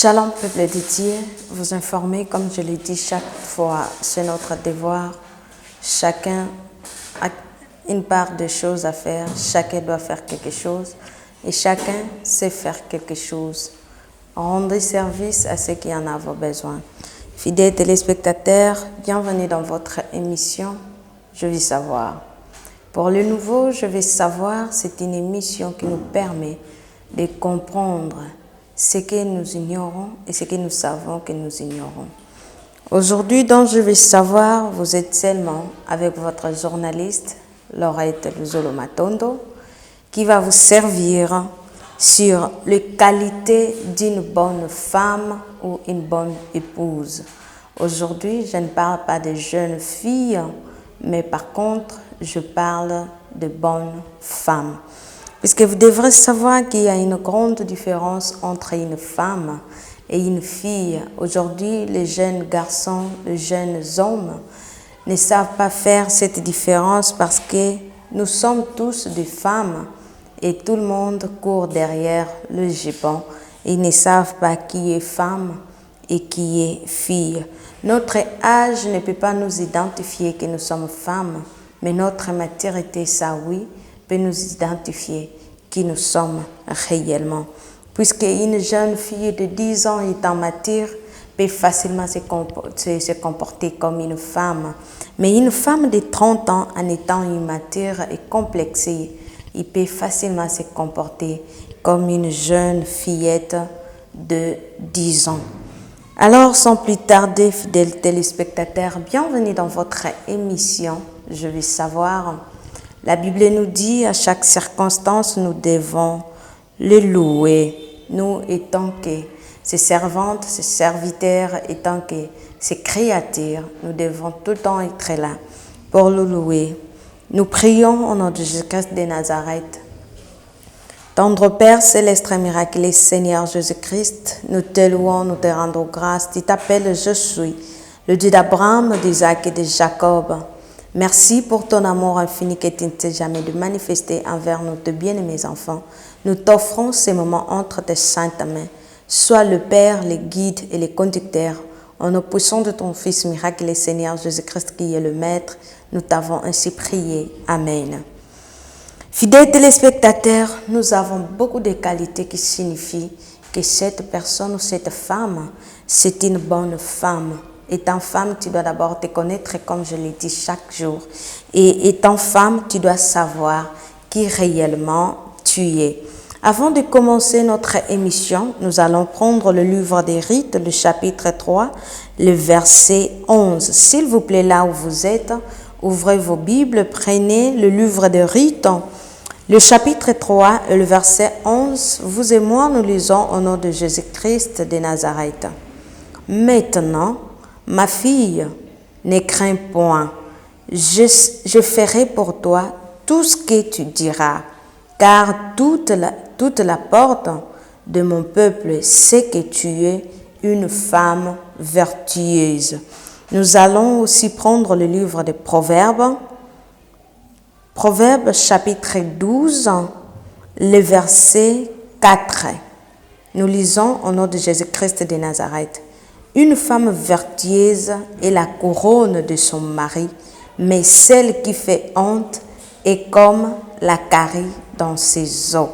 Shalom, peuple de Dieu, vous informer, comme je l'ai dit chaque fois, c'est notre devoir. Chacun a une part de choses à faire, chacun doit faire quelque chose et chacun sait faire quelque chose. Rendez service à ceux qui en ont besoin. Fidèles téléspectateurs, bienvenue dans votre émission Je veux savoir. Pour le nouveau, Je veux savoir, c'est une émission qui nous permet de comprendre ce que nous ignorons et ce que nous savons que nous ignorons. Aujourd'hui, dans Je veux savoir, vous êtes seulement avec votre journaliste, Laurette Luzolo Matondo, qui va vous servir sur les qualités d'une bonne femme ou une bonne épouse. Aujourd'hui, je ne parle pas de jeunes filles, mais par contre, je parle de bonnes femmes. Puisque vous devrez savoir qu'il y a une grande différence entre une femme et une fille. Aujourd'hui, les jeunes garçons, les jeunes hommes ne savent pas faire cette différence parce que nous sommes tous des femmes et tout le monde court derrière le jupon. Ils ne savent pas qui est femme et qui est fille. Notre âge ne peut pas nous identifier que nous sommes femmes, mais notre maturité, ça oui, peut nous identifier qui nous sommes réellement. Puisque une jeune fille de 10 ans étant mature peut facilement se comporter comme une femme. Mais une femme de 30 ans en étant immature et complexée, il peut facilement se comporter comme une jeune fillette de 10 ans. Alors, sans plus tarder, fidèles téléspectateurs, bienvenue dans votre émission Je veux savoir. La Bible nous dit, à chaque circonstance, nous devons le louer. Nous, étant que ses servantes, ses serviteurs, étant que ses créatures, nous devons tout le temps être là pour le louer. Nous prions au nom de Jésus-Christ de Nazareth. Tendre Père céleste et miraculeux Seigneur Jésus-Christ, nous te louons, nous te rendons grâce. Tu t'appelles Je suis, le Dieu d'Abraham, d'Isaac et de Jacob. Merci pour ton amour infini que tu ne t'es jamais de manifester envers nous, tes bien-aimés enfants. Nous t'offrons ces moments entre tes saintes mains. Sois le Père, le guide et le conducteur. En opposition de ton Fils miraculeux Seigneur Jésus-Christ qui est le Maître, nous t'avons ainsi prié. Amen. Fidèles téléspectateurs, nous avons beaucoup de qualités qui signifient que cette personne ou cette femme, c'est une bonne femme. Étant femme, tu dois d'abord te connaître comme je l'ai dit chaque jour. Et étant femme, tu dois savoir qui réellement tu es. Avant de commencer notre émission, nous allons prendre le livre des Rites, le chapitre 3, le verset 11. S'il vous plaît, là où vous êtes, ouvrez vos Bibles, prenez le livre des Rites, le chapitre 3 et le verset 11. Vous et moi, nous lisons au nom de Jésus-Christ de Nazareth. Maintenant, ma fille, ne crains point, je ferai pour toi tout ce que tu diras, car toute la porte de mon peuple sait que tu es une femme vertueuse. Nous allons aussi prendre le livre des Proverbes, Proverbes chapitre 12, le verset 4. Nous lisons au nom de Jésus-Christ de Nazareth. Une femme vertueuse est la couronne de son mari, mais celle qui fait honte est comme la carie dans ses os.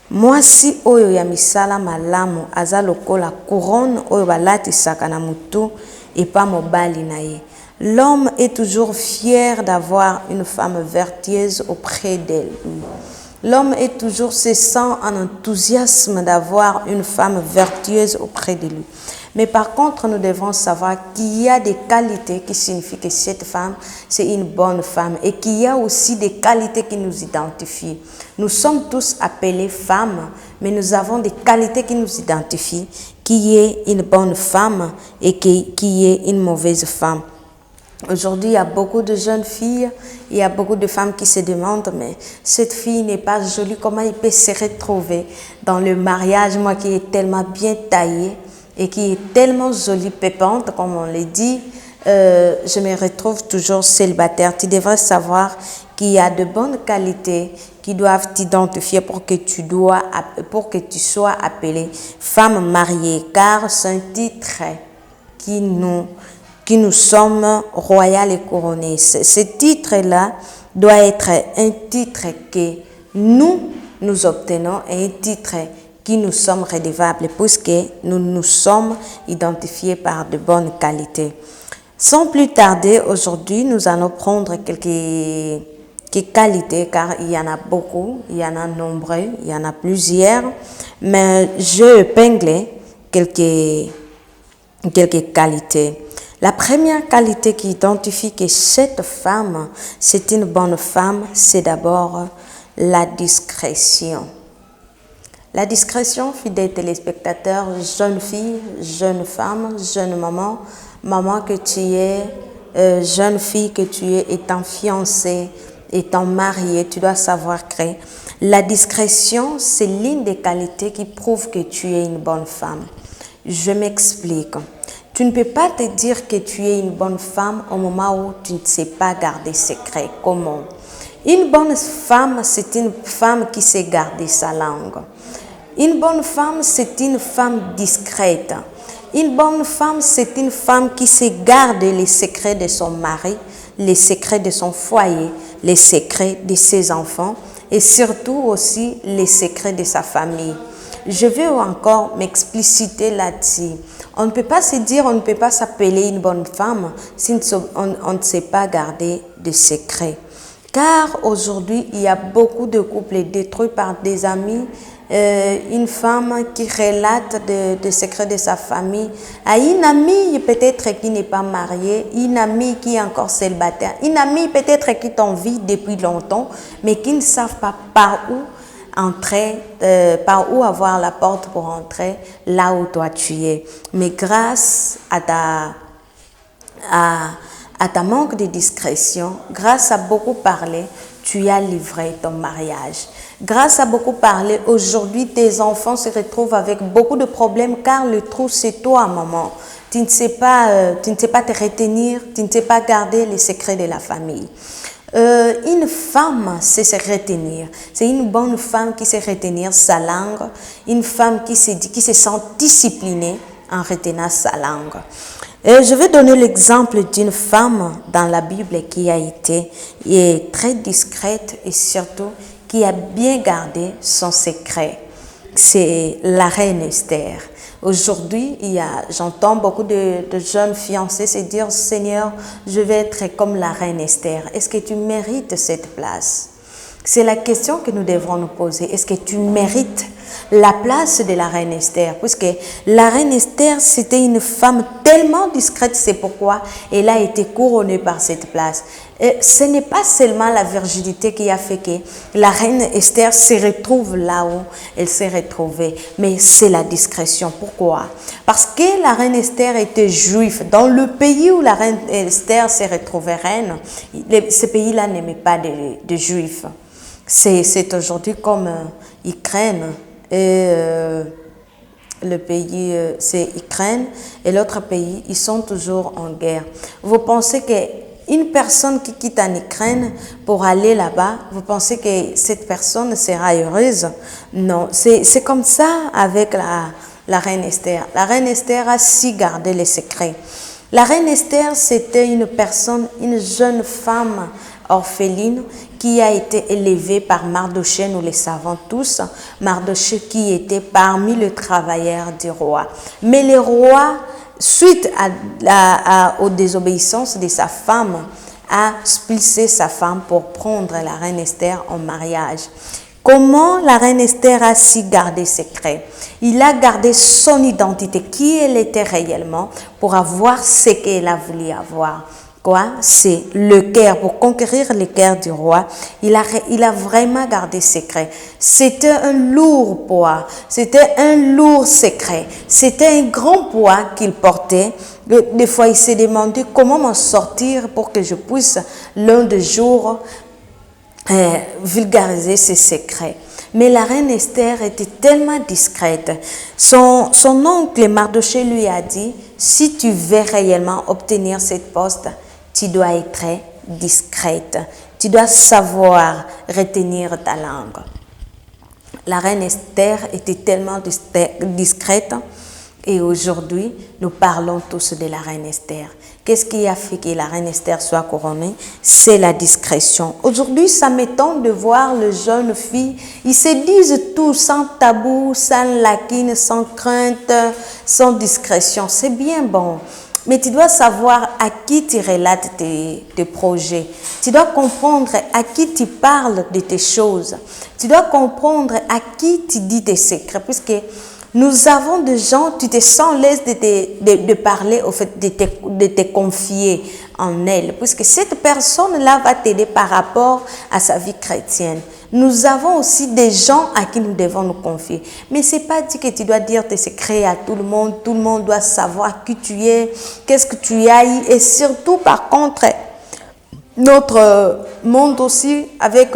Mwasi oyo ya misala malamu aza lokola couronne oyo balatisaka na mutu epa mobali na ye. L'homme est toujours fier d'avoir une femme vertueuse auprès d'elle. L'homme est toujours se sent en enthousiasme d'avoir une femme vertueuse auprès de lui. Mais par contre, nous devons savoir qu'il y a des qualités qui signifient que cette femme, c'est une bonne femme et qu'il y a aussi des qualités qui nous identifient. Nous sommes tous appelés femmes, mais nous avons des qualités qui nous identifient, qui est une bonne femme et qui est une mauvaise femme. Aujourd'hui, il y a beaucoup de jeunes filles, il y a beaucoup de femmes qui se demandent, mais cette fille n'est pas jolie, comment elle peut se retrouver dans le mariage, moi qui est tellement bien taillée et qui est tellement jolie, pépante, comme on le dit, je me retrouve toujours célibataire. Tu devrais savoir qui a de bonnes qualités, qui doivent t'identifier pour que tu sois appelée femme mariée, car c'est un titre qui nous sommes royales et couronnées. Ce titre-là doit être un titre que nous obtenons et un titre qui nous sommes redevables puisque nous nous sommes identifiés par de bonnes qualités. Sans plus tarder, aujourd'hui, nous allons prendre quelques qualités car il y en a beaucoup, il y en a nombreux, il y en a plusieurs, mais je épingle quelques qualités. La première qualité qui identifie que cette femme, c'est une bonne femme, c'est d'abord la discrétion. La discrétion, fidèles téléspectateurs, jeune fille, jeune femme, jeune maman, maman que tu es, jeune fille que tu es, étant fiancée, étant mariée, tu dois savoir que la discrétion, c'est l'une des qualités qui prouve que tu es une bonne femme. Je m'explique. Tu ne peux pas te dire que tu es une bonne femme au moment où tu ne sais pas garder secret. Comment? Une bonne femme, c'est une femme qui sait garder sa langue. Une bonne femme, c'est une femme discrète. Une bonne femme, c'est une femme qui sait garder les secrets de son mari, les secrets de son foyer, les secrets de ses enfants et surtout aussi les secrets de sa famille. Je veux encore m'expliciter là-dessus. On ne peut pas se dire, on ne peut pas s'appeler une bonne femme si on ne sait pas garder de secrets. Car aujourd'hui, il y a beaucoup de couples détruits par des amis. Une femme qui relate des secrets de sa famille à une amie peut-être qui n'est pas mariée, une amie qui est encore célibataire, une amie peut-être qui t'envie depuis longtemps, mais qui ne savent pas par où entrer, par où avoir la porte pour entrer là où toi tu es. Mais grâce à ta manque de discrétion, grâce à beaucoup parler, tu as livré ton mariage. Grâce à beaucoup parler, aujourd'hui, tes enfants se retrouvent avec beaucoup de problèmes car le trou, c'est toi, maman. Tu ne sais pas te retenir, tu ne sais pas garder les secrets de la famille. Une femme sait se retenir. C'est une bonne femme qui sait retenir sa langue. Une femme qui se sent disciplinée en retenant sa langue. Je vais donner l'exemple d'une femme dans la Bible qui est très discrète et surtout qui a bien gardé son secret. C'est la reine Esther. Aujourd'hui, j'entends beaucoup de jeunes fiancés se dire « Seigneur, je vais être comme la reine Esther. Est-ce que tu mérites cette place ?» C'est la question que nous devrons nous poser. Est-ce que tu mérites la place de la reine Esther? Puisque la reine Esther, c'était une femme tellement discrète, c'est pourquoi elle a été couronnée par cette place. Et ce n'est pas seulement la virginité qui a fait que la reine Esther se retrouve là où elle s'est retrouvée, mais c'est la discrétion. Pourquoi? Parce que la reine Esther était juive. Dans le pays où la reine Esther s'est retrouvée reine, ce pays-là n'aimait pas de juifs. C'est aujourd'hui comme Ukraine et le pays, c'est Ukraine et l'autre pays, ils sont toujours en guerre. Vous pensez qu'une personne qui quitte en Ukraine pour aller là-bas, vous pensez que cette personne sera heureuse? Non, c'est comme ça avec la reine Esther. La reine Esther a su garder les secrets. La reine Esther, c'était une jeune femme orpheline qui a été élevée par Mardochée, nous le savons tous. Mardochée qui était parmi les travailleurs du roi. Mais le roi, suite aux désobéissances de sa femme, a expulsé sa femme pour prendre la reine Esther en mariage. Comment la reine Esther a su garder secret? Il a gardé son identité, qui elle était réellement, pour avoir ce qu'elle a voulu avoir. Quoi? C'est le cœur, pour conquérir le cœur du roi. Il a vraiment gardé secret. C'était un lourd poids, c'était un lourd secret, c'était un grand poids qu'il portait. Des fois, il s'est demandé comment m'en sortir pour que je puisse l'un des jours vulgariser ses secrets. Mais la reine Esther était tellement discrète. Son oncle Mardochée lui a dit, si tu veux réellement obtenir cette poste, tu dois être discrète. Tu dois savoir retenir ta langue. La reine Esther était tellement discrète et aujourd'hui, nous parlons tous de la reine Esther. Qu'est-ce qui a fait que la reine Esther soit couronnée? C'est la discrétion. Aujourd'hui, ça m'étonne de voir les jeunes filles, ils se disent tout sans tabou, sans laquine, sans crainte, sans discrétion. C'est bien bon. Mais tu dois savoir à qui tu relates tes projets. Tu dois comprendre à qui tu parles de tes choses. Tu dois comprendre à qui tu dis tes secrets. Puisque nous avons des gens, tu te sens l'aise de parler, au fait, de te confier en elle. Puisque cette personne-là va t'aider par rapport à sa vie chrétienne. Nous avons aussi des gens à qui nous devons nous confier. Mais ce n'est pas dit que tu dois dire tes secrets à tout le monde. Tout le monde doit savoir qui tu es, qu'est-ce que tu as eu. Et surtout, par contre, notre monde aussi, avec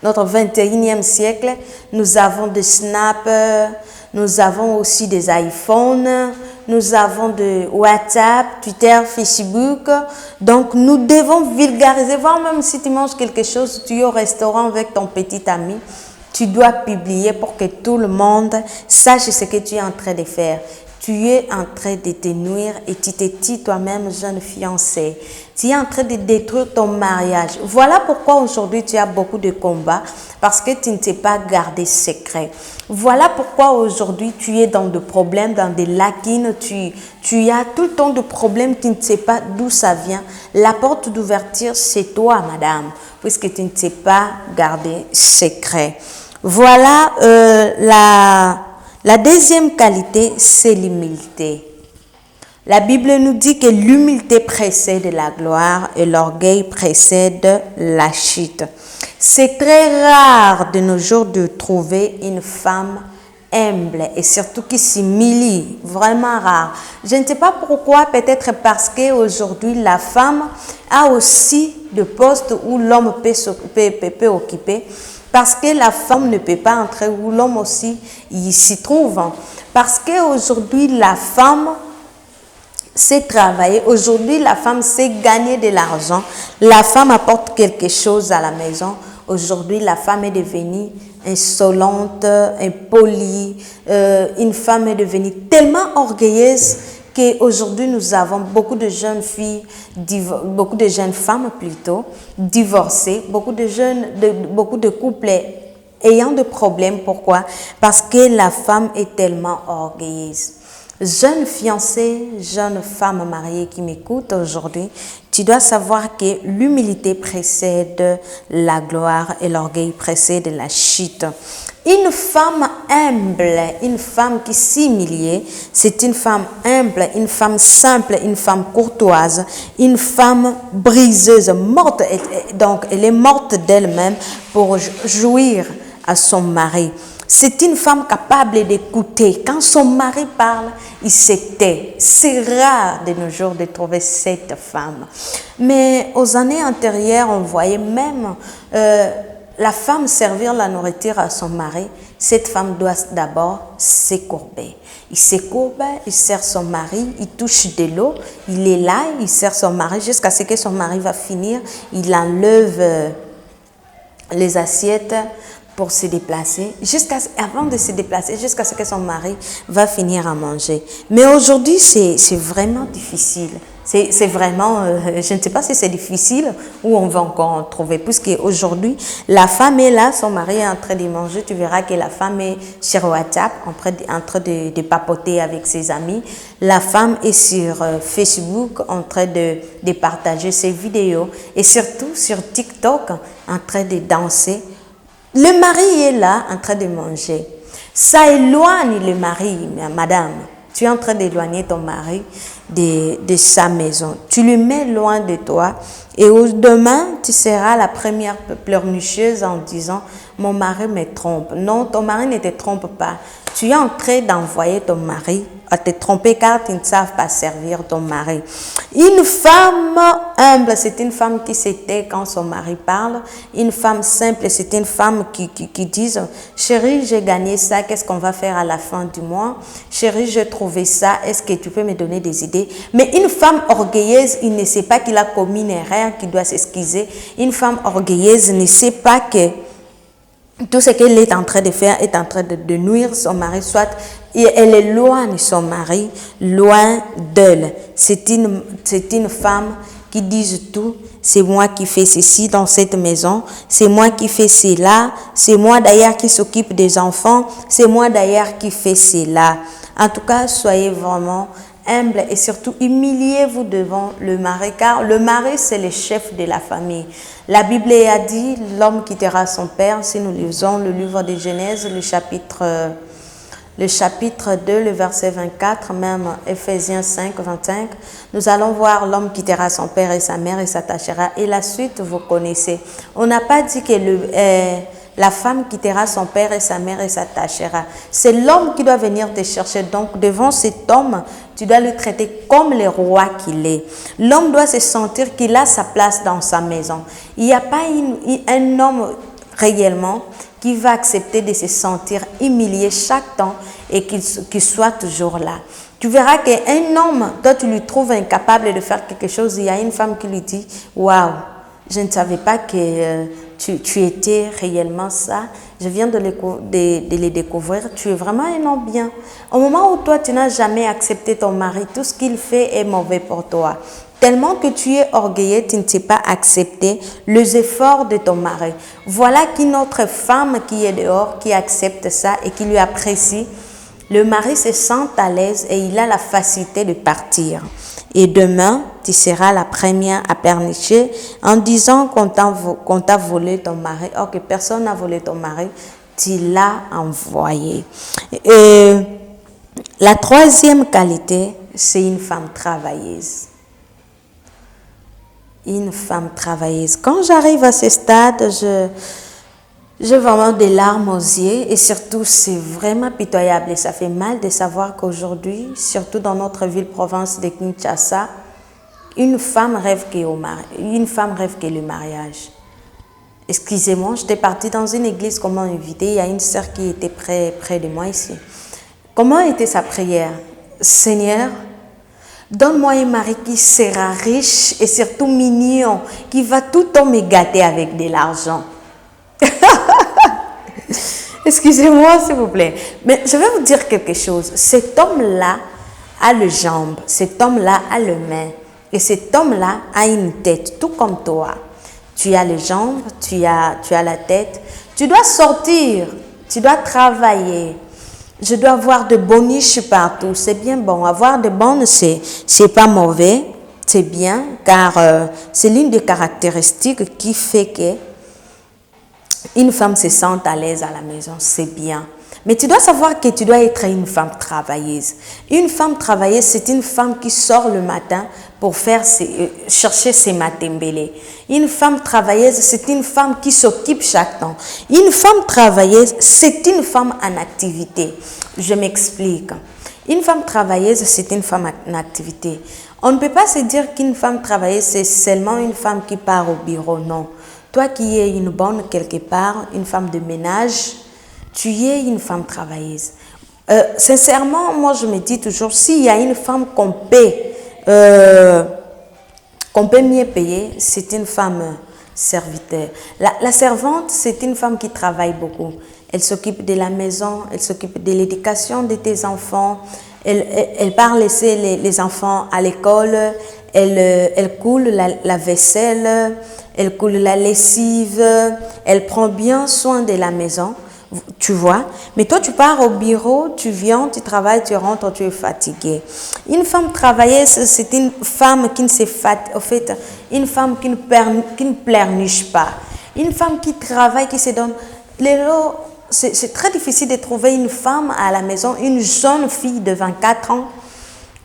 notre 21e siècle, nous avons des Snap, nous avons aussi des iPhones, nous avons de WhatsApp, Twitter, Facebook. Donc, nous devons vulgariser. Voire même si tu manges quelque chose, tu es au restaurant avec ton petit ami, tu dois publier pour que tout le monde sache ce que tu es en train de faire. Tu es en train de te nuire et tu te dis toi-même, jeune fiancée. Tu es en train de détruire ton mariage. Voilà pourquoi aujourd'hui tu as beaucoup de combats, parce que tu ne t'es pas gardé secret. Voilà pourquoi aujourd'hui tu es dans des problèmes, dans des lacunes. Tu as tout le temps de problèmes, tu ne sais pas d'où ça vient. La porte d'ouverture, c'est toi, madame, puisque tu ne t'es pas gardé secret. Voilà la deuxième qualité, c'est l'humilité. La Bible nous dit que l'humilité précède la gloire et l'orgueil précède la chute. C'est très rare de nos jours de trouver une femme humble et surtout qui s'humilie, vraiment rare. Je ne sais pas pourquoi, peut-être parce qu'aujourd'hui la femme a aussi des postes où l'homme peut occuper. Parce que la femme ne peut pas entrer où l'homme aussi il s'y trouve. Parce qu'aujourd'hui, la femme sait travailler. Aujourd'hui, la femme sait gagner de l'argent. La femme apporte quelque chose à la maison. Aujourd'hui, la femme est devenue insolente, impolie. Une femme est devenue tellement orgueilleuse qu'aujourd'hui, nous avons beaucoup de jeunes filles, beaucoup de jeunes femmes plutôt, divorcées, beaucoup de couples ayant des problèmes. Pourquoi? Parce que la femme est tellement orgueilleuse. Jeune fiancée, jeune femme mariée qui m'écoute aujourd'hui, tu dois savoir que l'humilité précède la gloire et l'orgueil précède la chute. Une femme humble, une femme qui s'humilie, c'est une femme humble, une femme simple, une femme courtoise, une femme briseuse, morte. Donc, elle est morte d'elle-même pour jouir à son mari. C'est une femme capable d'écouter. Quand son mari parle, il se tait. C'est rare de nos jours de trouver cette femme. Mais aux années antérieures, on voyait même la femme servir la nourriture à son mari. Cette femme doit d'abord s'écourber. Il s'écourbe, il sert son mari, il touche de l'eau, il est là, il sert son mari jusqu'à ce que son mari va finir. Il enlève les assiettes pour se déplacer, avant de se déplacer, jusqu'à ce que son mari va finir à manger. Mais aujourd'hui, c'est vraiment difficile. C'est vraiment, je ne sais pas si c'est difficile ou on va encore en trouver. Puisque aujourd'hui, la femme est là, son mari est en train de manger. Tu verras que la femme est sur WhatsApp, en train de papoter avec ses amis. La femme est sur Facebook, en train de partager ses vidéos. Et surtout sur TikTok, en train de danser. Le mari est là, en train de manger. Ça éloigne le mari, madame. Tu es en train d'éloigner ton mari de sa maison. Tu le mets loin de toi. Et demain, tu seras la première pleurnicheuse en disant « Mon mari me trompe ». Non, ton mari ne te trompe pas. Tu es en train d'envoyer ton mari à te tromper car ils ne savent pas servir ton mari. Une femme humble, c'est une femme qui se tait quand son mari parle. Une femme simple, c'est une femme qui dit « Chérie, j'ai gagné ça, qu'est-ce qu'on va faire à la fin du mois? Chérie, j'ai trouvé ça, est-ce que tu peux me donner des idées ?» Mais une femme orgueilleuse, il ne sait pas qu'il a commis une erreur, qu'il doit s'excuser. Une femme orgueilleuse ne sait pas que tout ce qu'elle est en train de faire est en train de nuire son mari, soit elle éloigne son mari, loin d'elle. C'est une femme qui dit tout. C'est moi qui fais ceci dans cette maison, c'est moi qui fais cela, c'est moi d'ailleurs qui s'occupe des enfants, c'est moi d'ailleurs qui fais cela. En tout cas, soyez vraiment humble et surtout humiliez-vous devant le mari, car le mari c'est le chef de la famille. La Bible a dit, l'homme quittera son père. Si nous lisons le livre de Genèse, le chapitre 2, le verset 24, même Ephésiens 5, 25, nous allons voir l'homme quittera son père et sa mère et s'attachera. Et la suite, vous connaissez. On n'a pas dit que la femme quittera son père et sa mère et s'attachera. C'est l'homme qui doit venir te chercher. Donc, devant cet homme, tu dois le traiter comme le roi qu'il est. L'homme doit se sentir qu'il a sa place dans sa maison. Il n'y a pas un homme réellement qui va accepter de se sentir humilié chaque temps et qu'il soit toujours là. Tu verras qu'un homme, toi tu lui trouves incapable de faire quelque chose, il y a une femme qui lui dit « Waouh, je ne savais pas que tu étais réellement ça. Je viens de le découvrir. Tu es vraiment un homme bien. » Au moment où toi, tu n'as jamais accepté ton mari, tout ce qu'il fait est mauvais pour toi. Tellement que tu es orgueilleux, tu ne sais pas accepter les efforts de ton mari. Voilà qu'une autre femme qui est dehors, qui accepte ça et qui lui apprécie, le mari se sent à l'aise et il a la facilité de partir. Et demain, tu seras la première à pleurnicher en disant qu'on t'a volé ton mari. Or que personne n'a volé ton mari, tu l'as envoyé. Et la troisième qualité, c'est une femme travailleuse. Une femme travailleuse. Quand j'arrive à ce stade, j'ai vraiment des larmes aux yeux et surtout, c'est vraiment pitoyable. Et ça fait mal de savoir qu'aujourd'hui, surtout dans notre ville-province de Kinshasa, une femme rêve que le mariage. Excusez-moi, j'étais partie dans une église comme invitée. Il y a une sœur qui était près de moi ici. Comment était sa prière? Seigneur, donne-moi un mari qui sera riche et surtout mignon, qui va tout le temps me gâter avec de l'argent. Excusez-moi, s'il vous plaît. Mais je vais vous dire quelque chose. Cet homme-là a les jambes, cet homme-là a les mains et cet homme-là a une tête, tout comme toi. Tu as les jambes, tu as la tête. Tu dois sortir, tu dois travailler. Je dois avoir de bonus partout. C'est bien bon. Avoir de bonnes, c'est pas mauvais. C'est bien, car c'est l'une des caractéristiques qui fait que une femme se sent à l'aise à la maison. C'est bien. Mais tu dois savoir que tu dois être une femme travailleuse. Une femme travailleuse, c'est une femme qui sort le matin pour chercher ses matembélés. Une femme travailleuse, c'est une femme qui s'occupe chaque temps. Une femme travailleuse, c'est une femme en activité. Je m'explique. Une femme travailleuse, c'est une femme en activité. On ne peut pas se dire qu'une femme travailleuse, c'est seulement une femme qui part au bureau. Non. Toi qui es une bonne quelque part, une femme de ménage, tu es une femme travailleuse. Sincèrement, moi je me dis toujours, s'il y a une femme qu'on peut mieux payer, c'est une femme serviteur. La servante, c'est une femme qui travaille beaucoup. Elle s'occupe de la maison, elle s'occupe de l'éducation de tes enfants, elle part laisser les enfants à l'école, elle coule la vaisselle, elle coule la lessive, elle prend bien soin de la maison. Tu vois, mais toi tu pars au bureau, tu viens, tu travailles, tu rentres, tu es fatigué. Une femme travailleuse, c'est une femme qui ne se fatigue, en fait, une femme qui ne pleurniche pas. Une femme qui travaille, qui se donne. C'est très difficile de trouver une femme à la maison, une jeune fille de 24 ans,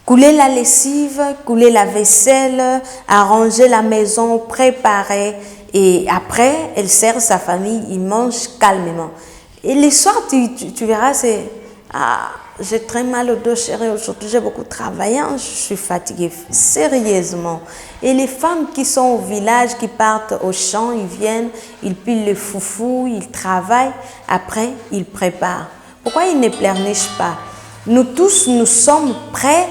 couler la lessive, couler la vaisselle, arranger la maison, préparer. Et après, elle sert sa famille, ils mangent calmement. Et les soirs, tu verras, Ah, j'ai très mal au dos, chérie, aujourd'hui j'ai beaucoup travaillé, je suis fatiguée, sérieusement. Et les femmes qui sont au village, qui partent au champ, ils viennent, ils pilent le foufou, ils travaillent, après ils préparent. Pourquoi ils ne pleurnichent pas? Nous tous, nous sommes prêts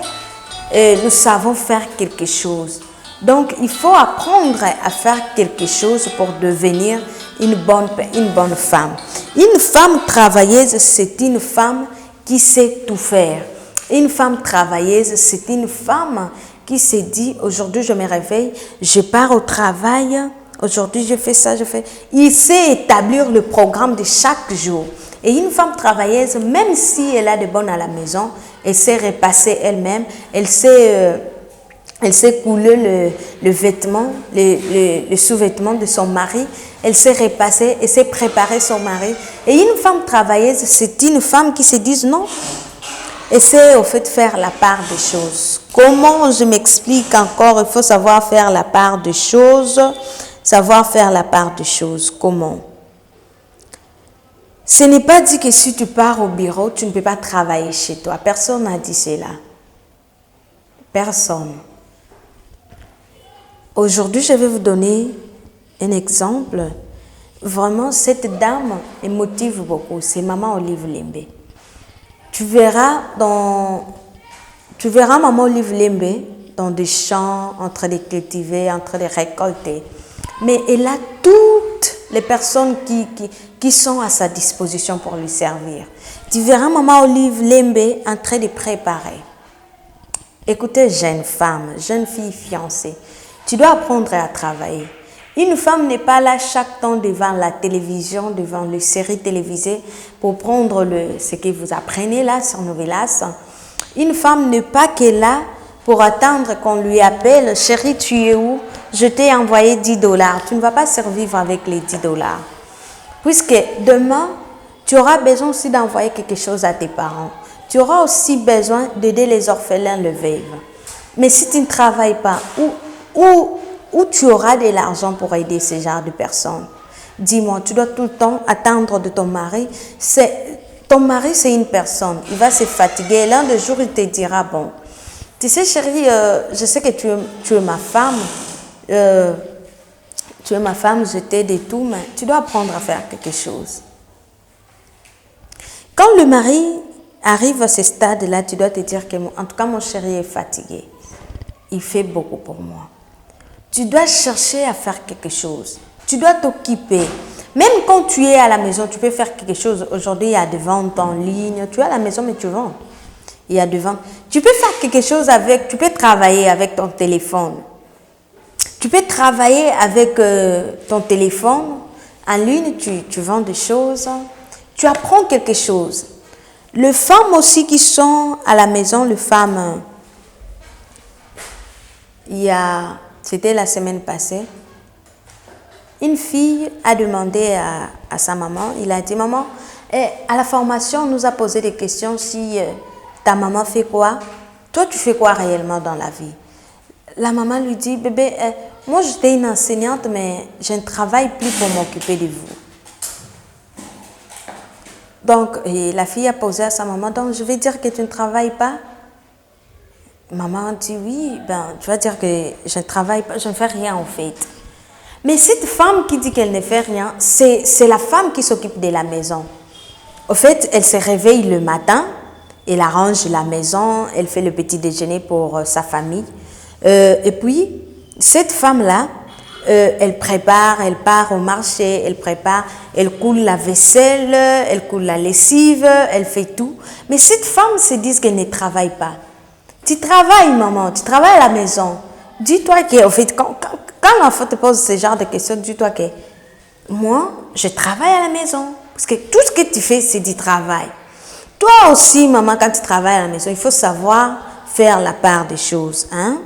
et nous savons faire quelque chose. Donc, il faut apprendre à faire quelque chose pour devenir une bonne femme. Une femme travailleuse, c'est une femme qui sait tout faire. Une femme travailleuse, c'est une femme qui se dit, aujourd'hui je me réveille, je pars au travail, aujourd'hui je fais ça, je fais... Il sait établir le programme de chaque jour. Et une femme travailleuse, même si elle a de bonnes à la maison, elle sait repasser elle-même, elle sait couler le vêtement, le sous-vêtement de son mari, elle sait repasser, elle sait préparer son mari. Et une femme travailleuse, c'est une femme qui se dit non, elle sait au fait faire la part des choses. Comment je m'explique encore? Il faut savoir faire la part des choses. Savoir faire la part des choses. Comment? Ce n'est pas dit que si tu pars au bureau, tu ne peux pas travailler chez toi. Personne n'a dit cela. Personne. Aujourd'hui, je vais vous donner un exemple. Vraiment, cette dame elle motive beaucoup. C'est Maman Olive Lembe. Tu verras Maman Olive Lembe dans des champs, en train de cultiver, en train de récolter. Mais elle a toutes les personnes qui sont à sa disposition pour lui servir. Tu verras Maman Olive Lembe en train de préparer. Écoutez, jeune femme, jeune fille fiancée, tu dois apprendre à travailler. Une femme n'est pas là chaque temps devant la télévision, devant les séries télévisées pour prendre ce que vous apprenez là sur Novelas. Une femme n'est pas que là pour attendre qu'on lui appelle « Chérie, tu es où? Je t'ai envoyé 10 $. » Tu ne vas pas survivre avec les 10 $. Puisque demain, tu auras besoin aussi d'envoyer quelque chose à tes parents. Tu auras aussi besoin d'aider les orphelins, les veuves. Mais si tu ne travailles pas, où tu auras de l'argent pour aider ce genre de personnes? Dis-moi, tu dois tout le temps attendre de ton mari. Ton mari, c'est une personne. Il va se fatiguer. L'un des jours, il te dira, bon, tu sais, chérie, je sais que tu es ma femme. Tu es ma femme, je t'aide et tout, mais tu dois apprendre à faire quelque chose. Quand le mari arrive à ce stade-là, tu dois te dire que, en tout cas, mon chéri est fatigué. Il fait beaucoup pour moi. Tu dois chercher à faire quelque chose. Tu dois t'occuper. Même quand tu es à la maison, tu peux faire quelque chose. Aujourd'hui, il y a des ventes en ligne. Tu es à la maison, mais tu vends. Il y a des ventes. Tu peux faire quelque chose avec, tu peux travailler avec ton téléphone. Tu peux travailler avec ton téléphone en ligne. Tu vends des choses. Tu apprends quelque chose. Les femmes aussi qui sont à la maison, les femmes, c'était la semaine passée, une fille a demandé à sa maman, il a dit, maman, à la formation, on nous a posé des questions si ta maman fait quoi? Toi, tu fais quoi réellement dans la vie? La maman lui dit, bébé, moi j'étais une enseignante, mais je ne travaille plus pour m'occuper de vous. Donc, la fille a posé à sa maman, donc je vais dire que tu ne travailles pas? Maman dit oui, tu vas dire que je ne travaille pas, je ne fais rien en fait. Mais cette femme qui dit qu'elle ne fait rien, c'est la femme qui s'occupe de la maison. Au fait, elle se réveille le matin, elle arrange la maison, elle fait le petit déjeuner pour sa famille. Et puis, cette femme-là, elle prépare, elle part au marché, elle prépare, elle coule la vaisselle, elle coule la lessive, elle fait tout. Mais cette femme se dit qu'elle ne travaille pas. Tu travailles, maman, tu travailles à la maison. Dis-toi que, en fait, quand l'enfant te pose ce genre de questions, dis-toi que moi, je travaille à la maison. Parce que tout ce que tu fais, c'est du travail. Toi aussi, maman, quand tu travailles à la maison, il faut savoir faire la part des choses. Hein?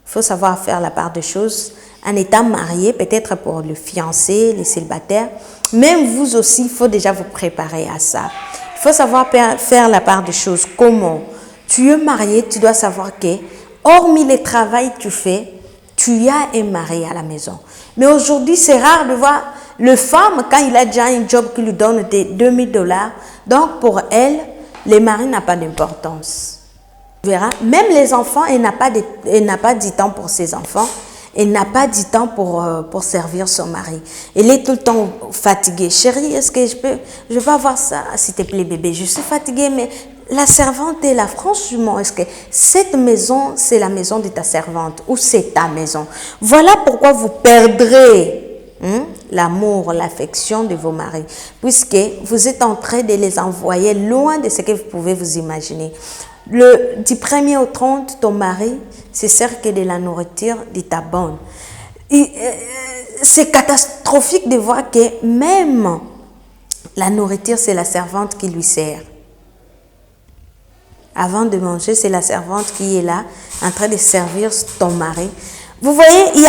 Il faut savoir faire la part des choses en étant marié, peut-être pour le fiancé, les célibataires. Même vous aussi, il faut déjà vous préparer à ça. Il faut savoir faire la part des choses. Comment? Tu es marié, tu dois savoir que, hormis le travail que tu fais, tu as un mari à la maison. Mais aujourd'hui, c'est rare de voir le femme, quand il a déjà un job qui lui donne des 2000 $, donc pour elle, les maris n'ont pas d'importance. Tu verras, même les enfants, elle n'a pas du temps pour ses enfants. Elle n'a pas du temps pour servir son mari. Elle est tout le temps fatiguée. Chérie, est-ce que je peux avoir ça? S'il te plaît, bébé, je suis fatiguée, mais la servante est là. Franchement, est-ce que cette maison, c'est la maison de ta servante ou c'est ta maison? Voilà pourquoi vous perdrez l'amour, l'affection de vos maris, puisque vous êtes en train de les envoyer loin de ce que vous pouvez vous imaginer. Du 1er au 30, ton mari se sert que de la nourriture de ta bonne. C'est catastrophique de voir que même la nourriture, c'est la servante qui lui sert. Avant de manger, c'est la servante qui est là, en train de servir ton mari. Vous voyez, il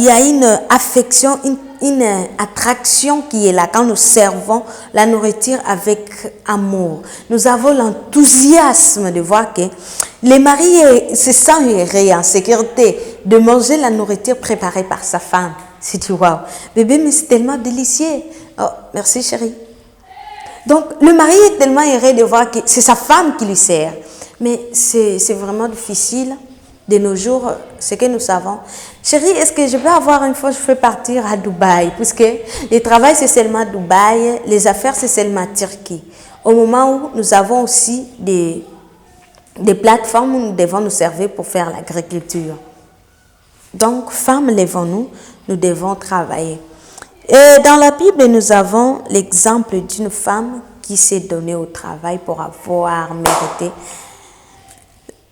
y a une affection, une attraction qui est là quand nous servons la nourriture avec amour. Nous avons l'enthousiasme de voir que les maris se sentent heureux, en sécurité de manger la nourriture préparée par sa femme. Si tu vois, bébé, mais c'est tellement délicieux. Oh, merci chérie. Donc, le mari est tellement heureux de voir que c'est sa femme qui lui sert. Mais c'est vraiment difficile de nos jours, ce que nous savons. Chérie, est-ce que je peux avoir une fois, je peux partir à Dubaï? Puisque le travail, c'est seulement Dubaï, les affaires, c'est seulement Turquie. Au moment où nous avons aussi des plateformes où nous devons nous servir pour faire l'agriculture. Donc, femmes, lèvons-nous, nous devons travailler. Et dans la Bible, nous avons l'exemple d'une femme qui s'est donnée au travail pour avoir mérité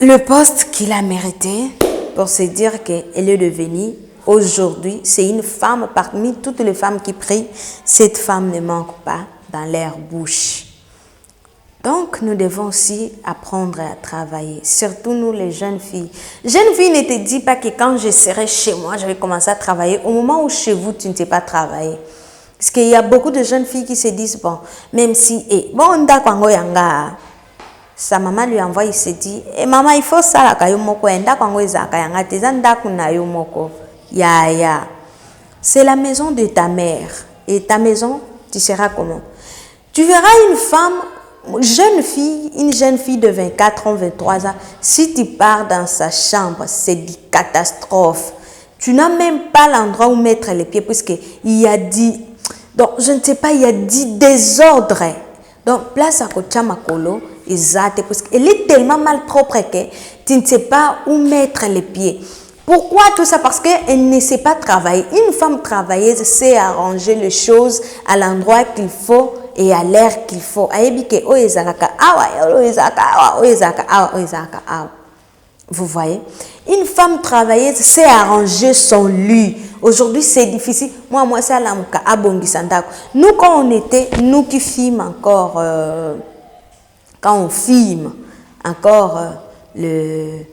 le poste qu'il a mérité, pour se dire qu'elle est devenue, aujourd'hui, c'est une femme parmi toutes les femmes qui prient, cette femme ne manque pas dans leur bouche. Donc, nous devons aussi apprendre à travailler, surtout nous les jeunes filles. Jeune fille, ne te dis pas que quand je serai chez moi, je vais commencer à travailler. Au moment où chez vous, tu ne sais pas travailler. Parce qu'il y a beaucoup de jeunes filles qui se disent, bon, même si, bon, sa maman lui envoie, il se dit, maman, il faut ça, la kayomoko, c'est la maison de ta mère. Et ta maison, tu seras comment? Tu verras une femme, une jeune fille de 24 ans, 23 ans, si tu pars dans sa chambre, c'est une catastrophe. Tu n'as même pas l'endroit où mettre les pieds, puisqu'il y a dit, donc je ne sais pas, il y a dit désordre. Donc, place à Kochamakolo, parce qu'elle est tellement mal propre que tu ne sais pas où mettre les pieds. Pourquoi tout ça? Parce qu'elle ne sait pas travailler. Une femme travailleuse sait arranger les choses à l'endroit qu'il faut et à l'air qu'il faut. Vous voyez? Une femme travailleuse sait arranger son lit. Aujourd'hui, c'est difficile. Moi, c'est à nous, quand on était, nous qui filmons encore, quand on filme encore les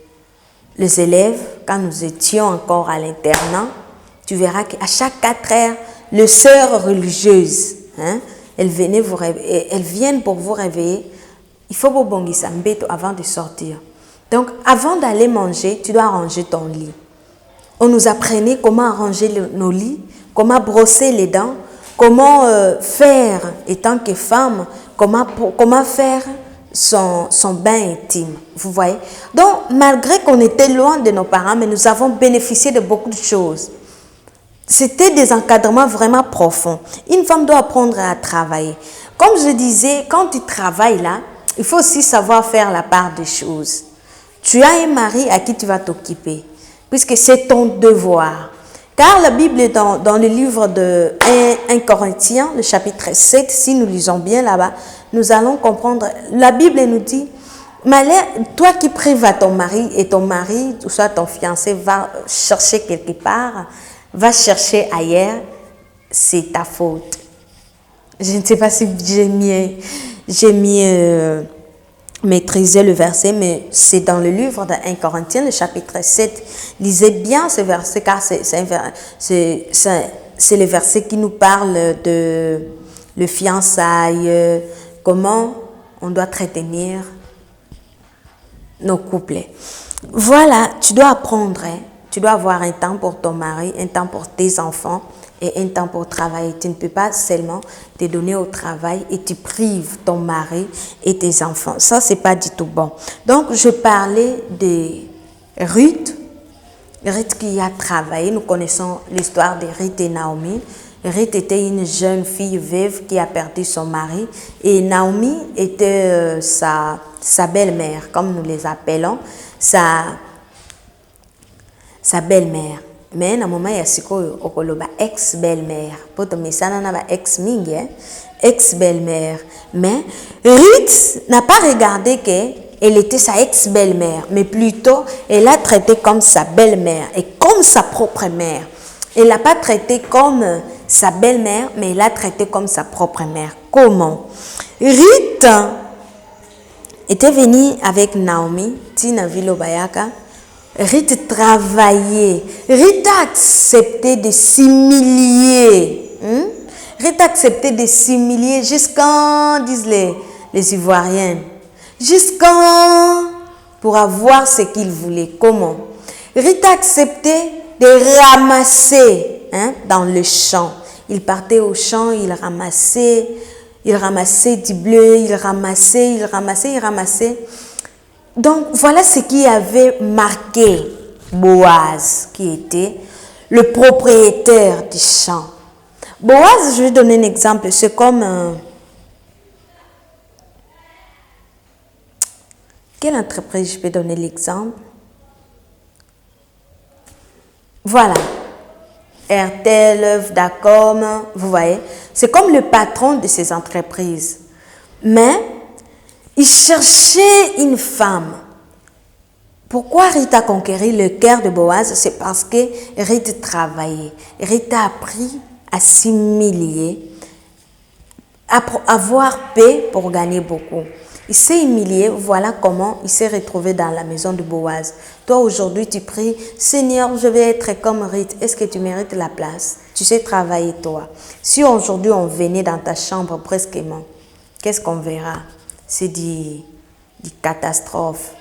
élèves, quand nous étions encore à l'internat, tu verras qu'à chaque 4 heures, les sœurs religieuses, elles viennent pour vous réveiller. Il faut vous bongisa mbeto avant de sortir. Donc, avant d'aller manger, tu dois ranger ton lit. On nous apprenait comment arranger nos lits, comment brosser les dents, comment faire, étant que femme, comment faire son bain intime. Vous voyez? Donc, malgré qu'on était loin de nos parents, mais nous avons bénéficié de beaucoup de choses. C'était des encadrements vraiment profonds. Une femme doit apprendre à travailler. Comme je disais, quand tu travailles là, il faut aussi savoir faire la part des choses. Tu as un mari à qui tu vas t'occuper, puisque c'est ton devoir. Car la Bible, dans le livre de 1 Corinthiens, le chapitre 7, si nous lisons bien là-bas, nous allons comprendre. La Bible nous dit, malheur, toi qui prives à ton mari, et ton mari, ou soit ton fiancé, va chercher quelque part, va chercher ailleurs, c'est ta faute. Je ne sais pas si j'ai mieux maîtriser le verset, mais c'est dans le livre de 1 Corinthiens, le chapitre 7. Lisez bien ce verset, car c'est le verset qui nous parle de le fiançailles, comment on doit entretenir nos couples. Voilà, tu dois apprendre, tu dois avoir un temps pour ton mari, un temps pour tes enfants, et un temps pour travailler. Tu ne peux pas seulement te donner au travail et tu prives ton mari et tes enfants. Ça, c'est pas du tout bon. Donc, je parlais de Ruth. Ruth qui a travaillé. Nous connaissons l'histoire de Ruth et Naomi. Ruth était une jeune fille veuve qui a perdu son mari et Naomi était sa belle-mère, comme nous les appelons, sa belle-mère. Mais na moment ya sikoyo okoloba ex-belle-mère. Poto misana na ba ex-mingi, ex-belle-mère. Mais Ruth n'a pas regardé qu'elle était sa ex-belle-mère, mais plutôt elle l'a traité comme sa belle-mère et comme sa propre mère. Elle l'a pas traité comme sa belle-mère, mais elle l'a traité comme sa propre mère. Comment? Ruth était venue avec Naomi, Tina Vilobayaka. Ruth travaillait. Ruth a accepté de s'humilier. Ruth a accepté de s'humilier jusqu'en, disent les Ivoiriennes, jusqu'en pour avoir ce qu'il voulait. Comment? Ruth a accepté de ramasser dans le champ. Il partait au champ, il ramassait du bleu, il ramassait. Donc, voilà ce qui avait marqué Boaz, qui était le propriétaire du champ. Boaz, je vais donner un exemple, c'est comme... quelle entreprise je peux donner l'exemple? Voilà. RTL, Vodacom, vous voyez. C'est comme le patron de ces entreprises. Mais... il cherchait une femme. Pourquoi Ruth a conquéri le cœur de Boaz? C'est parce que Ruth travaillait. Ruth a appris à s'humilier, à avoir paix pour gagner beaucoup. Il s'est humilié, voilà comment il s'est retrouvé dans la maison de Boaz. Toi, aujourd'hui, tu pries, Seigneur, je vais être comme Ruth. Est-ce que tu mérites la place? Tu sais travailler, toi. Si aujourd'hui, on venait dans ta chambre presquement, qu'est-ce qu'on verra? C'est des catastrophes.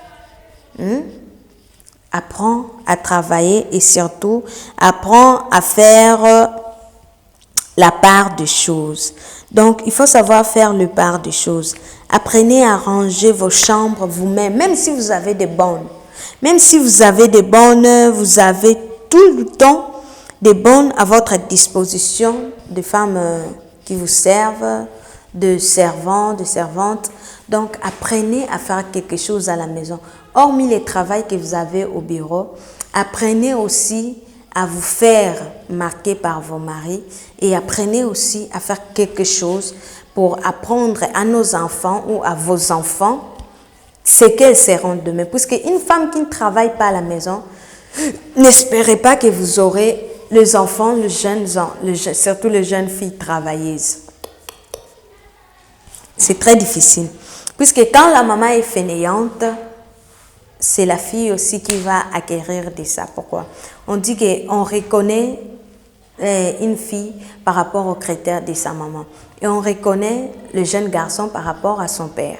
Apprends à travailler et surtout, apprends à faire la part des choses. Donc, il faut savoir faire la part des choses. Apprenez à ranger vos chambres vous-même, même si vous avez des bonnes. Même si vous avez des bonnes, vous avez tout le temps des bonnes à votre disposition, des femmes qui vous servent, de servants, de servantes. Donc, apprenez à faire quelque chose à la maison. Hormis les travaux que vous avez au bureau, apprenez aussi à vous faire marquer par vos maris et apprenez aussi à faire quelque chose pour apprendre à nos enfants ou à vos enfants ce qu'elles seront demain. Puisque une femme qui ne travaille pas à la maison, n'espérez pas que vous aurez les enfants, surtout les jeunes filles travailleuses. C'est très difficile. Puisque quand la maman est fainéante, c'est la fille aussi qui va acquérir de ça. Pourquoi? On dit qu'on reconnaît une fille par rapport aux critères de sa maman. Et on reconnaît le jeune garçon par rapport à son père.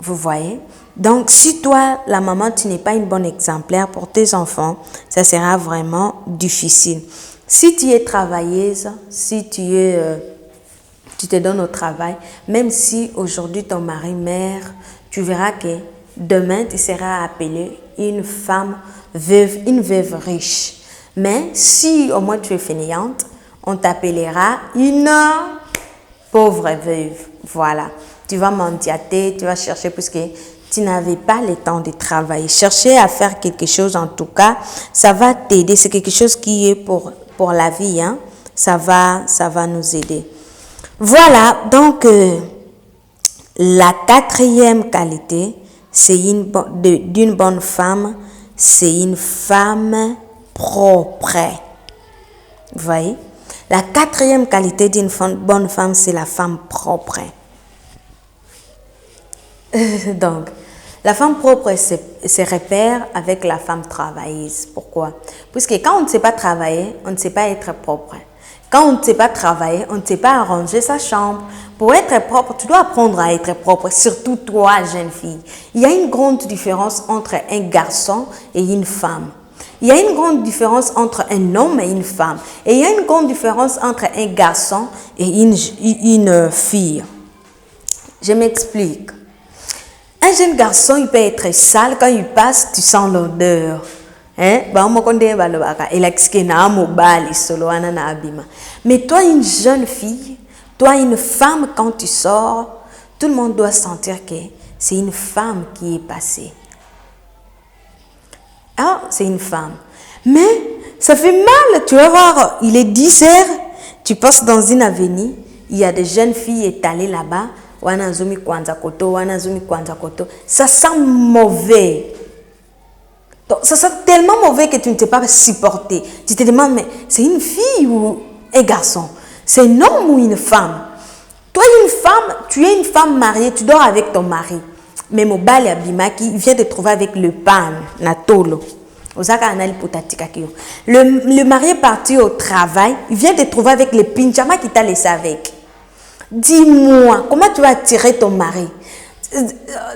Vous voyez? Donc, si toi, la maman, tu n'es pas une bonne exemplaire pour tes enfants, ça sera vraiment difficile. Si tu es travailleuse, si tu te donnes au travail, même si aujourd'hui ton mari meurt, tu verras que demain tu seras appelée une femme veuve, une veuve riche. Mais si au moins tu es fainéante, on t'appellera une pauvre veuve. Voilà. Tu vas mendiater, tu vas chercher puisque tu n'avais pas le temps de travailler. Chercher à faire quelque chose en tout cas, ça va t'aider. C'est quelque chose qui est pour la vie. Hein? Ça va nous aider. Voilà, donc la quatrième qualité, c'est d'une bonne femme, c'est une femme propre. Vous voyez? La quatrième qualité d'une bonne femme, c'est la femme propre. Donc, la femme propre se repère avec la femme travailleuse. Pourquoi? Puisque quand on ne sait pas travailler, on ne sait pas être propre. Quand on ne sait pas travailler, on ne sait pas arranger sa chambre. Pour être propre, tu dois apprendre à être propre, surtout toi, jeune fille. Il y a une grande différence entre un garçon et une femme. Il y a une grande différence entre un homme et une femme. Et il y a une grande différence entre un garçon et une fille. Je m'explique. Un jeune garçon, il peut être sale. Quand il passe, tu sens l'odeur. Mais toi, une jeune fille, toi, une femme, quand tu sors, tout le monde doit sentir que c'est une femme qui est passée. Ah, c'est une femme. Mais ça fait mal, tu vas voir, il est 10 heures, tu passes dans une avenue, il y a des jeunes filles étalées là-bas, ça sent mauvais. Donc, ça sent tellement mauvais que tu ne t'es pas supporté. Tu te demandes, mais c'est une fille ou un garçon? C'est un homme ou une femme? Toi, une femme, tu es une femme mariée, tu dors avec ton mari. Mais mon bal Abimaki, il vient de trouver avec le pan, Natolo. Le mari est parti au travail, il vient de trouver avec le pinjama qu'il t'a laissé avec. Dis-moi, comment tu vas attirer ton mari?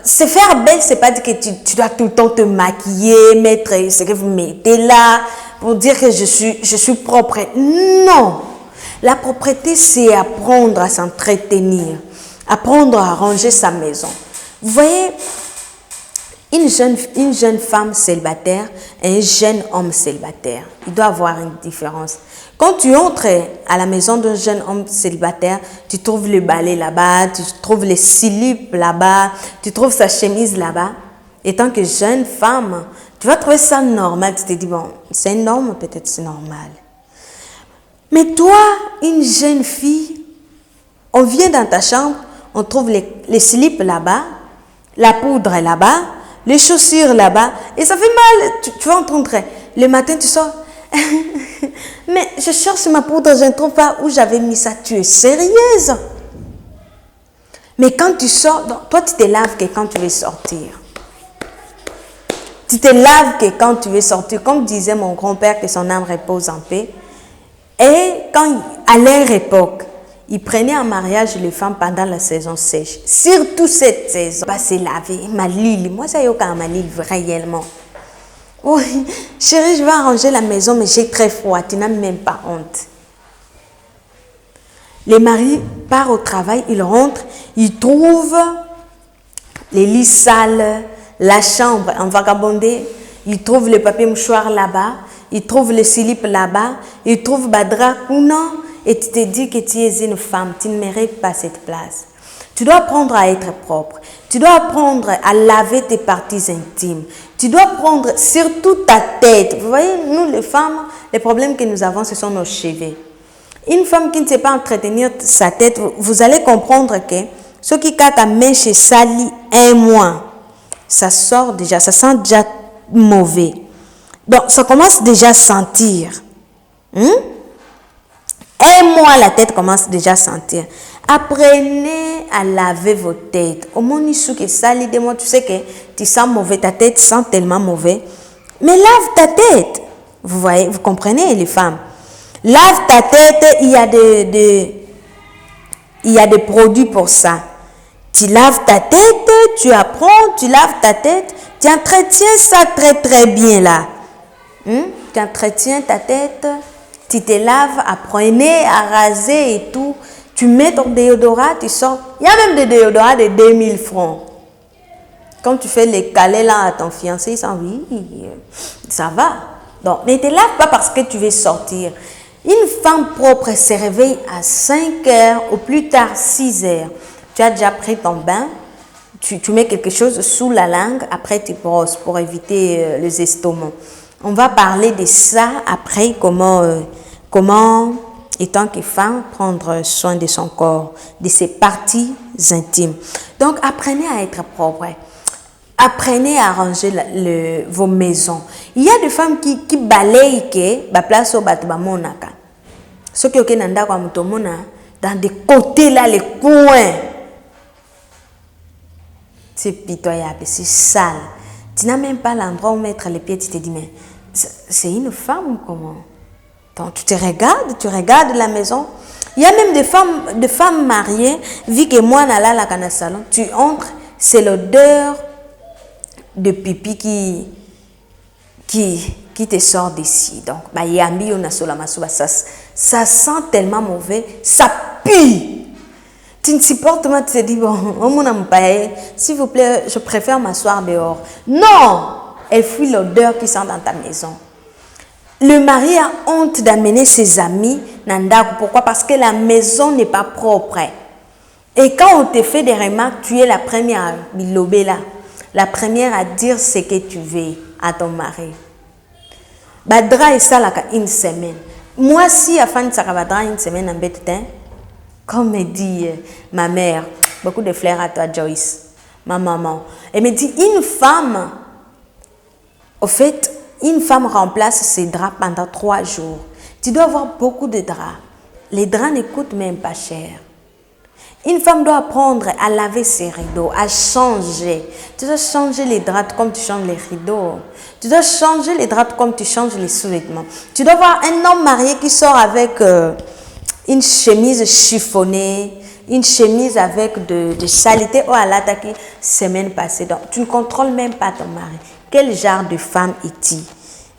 Se faire belle, c'est pas dire que tu dois tout le temps te maquiller, mettre ce que vous mettez là, pour dire que je suis propre. Non! La propreté, c'est apprendre à s'entretenir, apprendre à ranger sa maison. Vous voyez, une jeune femme célibataire et un jeune homme célibataire, il doit avoir une différence. Quand tu entres à la maison d'un jeune homme célibataire, tu trouves le balai là-bas, tu trouves les slips là-bas, tu trouves sa chemise là-bas. Et tant que jeune femme, tu vas trouver ça normal. Tu te dis, bon, c'est un homme, peut-être c'est normal. Mais toi, une jeune fille, on vient dans ta chambre, on trouve les slips là-bas, la poudre là-bas, les chaussures là-bas, et ça fait mal. Tu vas entendre, le matin tu sors, mais je cherche ma poudre, je ne trouve pas où j'avais mis ça. Tu es sérieuse? Mais quand tu sors, toi tu te laves que quand tu veux sortir. Tu te laves que quand tu veux sortir, comme disait mon grand-père, que son âme repose en paix. Et quand, à leur époque, ils prenaient en mariage les femmes pendant la saison sèche. Surtout cette saison. Pas se laver. Ma Lille. Moi, ça y est quand ma Lille, réellement. Oui, chérie, je vais arranger la maison, mais j'ai très froid. Tu n'as même pas honte. Les maris partent au travail, ils rentrent, ils trouvent les lits sales, la chambre en vagabondé, ils trouvent le papier mouchoir là-bas, ils trouvent le slip là-bas, ils trouvent Badra Kuna, et tu te dis que tu es une femme, tu ne mérites pas cette place. Tu dois apprendre à être propre. Tu dois apprendre à laver tes parties intimes. Tu dois prendre surtout ta tête. Vous voyez, nous les femmes, les problèmes que nous avons, ce sont nos cheveux. Une femme qui ne sait pas entretenir sa tête, vous allez comprendre que ce qui a main chez Sali un mois, ça sort déjà, ça sent déjà mauvais. Donc, ça commence déjà à sentir. Un mois, la tête commence déjà à sentir. Apprenez à laver vos têtes. Au moins, que Sali de moi, tu sais que tu sens mauvais, ta tête sent tellement mauvais. Mais lave ta tête. Vous voyez, vous comprenez les femmes. Lave ta tête, il y a des produits pour ça. Tu laves ta tête, tu apprends, tu laves ta tête, tu entretiens ça très très bien là. Tu entretiens ta tête, tu te laves, apprenez à raser et tout. Tu mets ton déodorat, tu sors. Il y a même des déodorats de 2000 francs. Quand tu fais les calais là à ton fiancé, il sent oui, ça va. Donc, ne te lave pas parce que tu veux sortir. Une femme propre se réveille à 5 heures, au plus tard 6 heures. Tu as déjà pris ton bain, tu mets quelque chose sous la langue, après tu brosses pour éviter les estomacs. On va parler de ça après, comment étant que femme, prendre soin de son corps, de ses parties intimes. Donc, apprenez à être propre. Apprenez à ranger vos maisons. Il y a des femmes qui balayent la place au bâtiment. Ce qui est dans des côtés là, les coins. C'est pitoyable, c'est sale. Tu n'as même pas l'endroit où mettre les pieds. Tu te dis, mais c'est une femme ou comment? Donc, tu regardes la maison. Il y a même des femmes mariées, vu que moi, dans le salon, tu entres, c'est l'odeur de pipi qui te sort d'ici. Donc, ça sent tellement mauvais, ça pue. Tu ne supportes pas, tu te dis, bon, s'il vous plaît, je préfère m'asseoir dehors. Non, elle fuit l'odeur qui sent dans ta maison. Le mari a honte d'amener ses amis. Pourquoi? Parce que la maison n'est pas propre. Et quand on te fait des remarques, tu es la première à bilober là. La première à dire ce que tu veux à ton mari. Badra et ça, une semaine. Moi, si à fin de Sarabadra, une semaine en bête, comme me dit ma mère, beaucoup de fleurs à toi, Joyce, ma maman. Elle me dit, une femme, au fait, une femme remplace ses draps pendant 3 jours. Tu dois avoir beaucoup de draps. Les draps ne coûtent même pas cher. Une femme doit apprendre à laver ses rideaux, à changer. Tu dois changer les draps comme tu changes les rideaux. Tu dois changer les draps comme tu changes les sous-vêtements. Tu dois voir un homme marié qui sort avec une chemise chiffonnée, une chemise avec de saleté. Oh, elle a attaqué semaine passée. Donc, tu ne contrôles même pas ton mari. Quel genre de femme es-tu?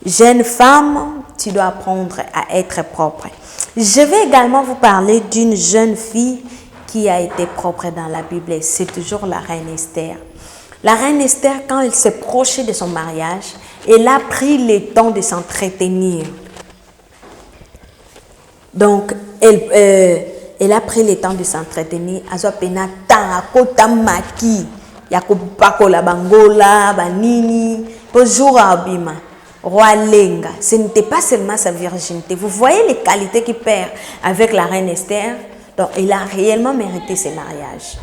Jeune femme, tu dois apprendre à être propre. Je vais également vous parler d'une jeune fille qui a été propre dans la Bible. C'est toujours la reine Esther. La reine Esther, quand elle s'est prochée de son mariage, elle a pris le temps de s'entretenir. Donc, elle a pris le temps de s'entretenir. Ce n'était pas seulement sa virginité. Vous voyez les qualités qu'il perd avec la reine Esther. Donc, elle a réellement mérité ce mariage.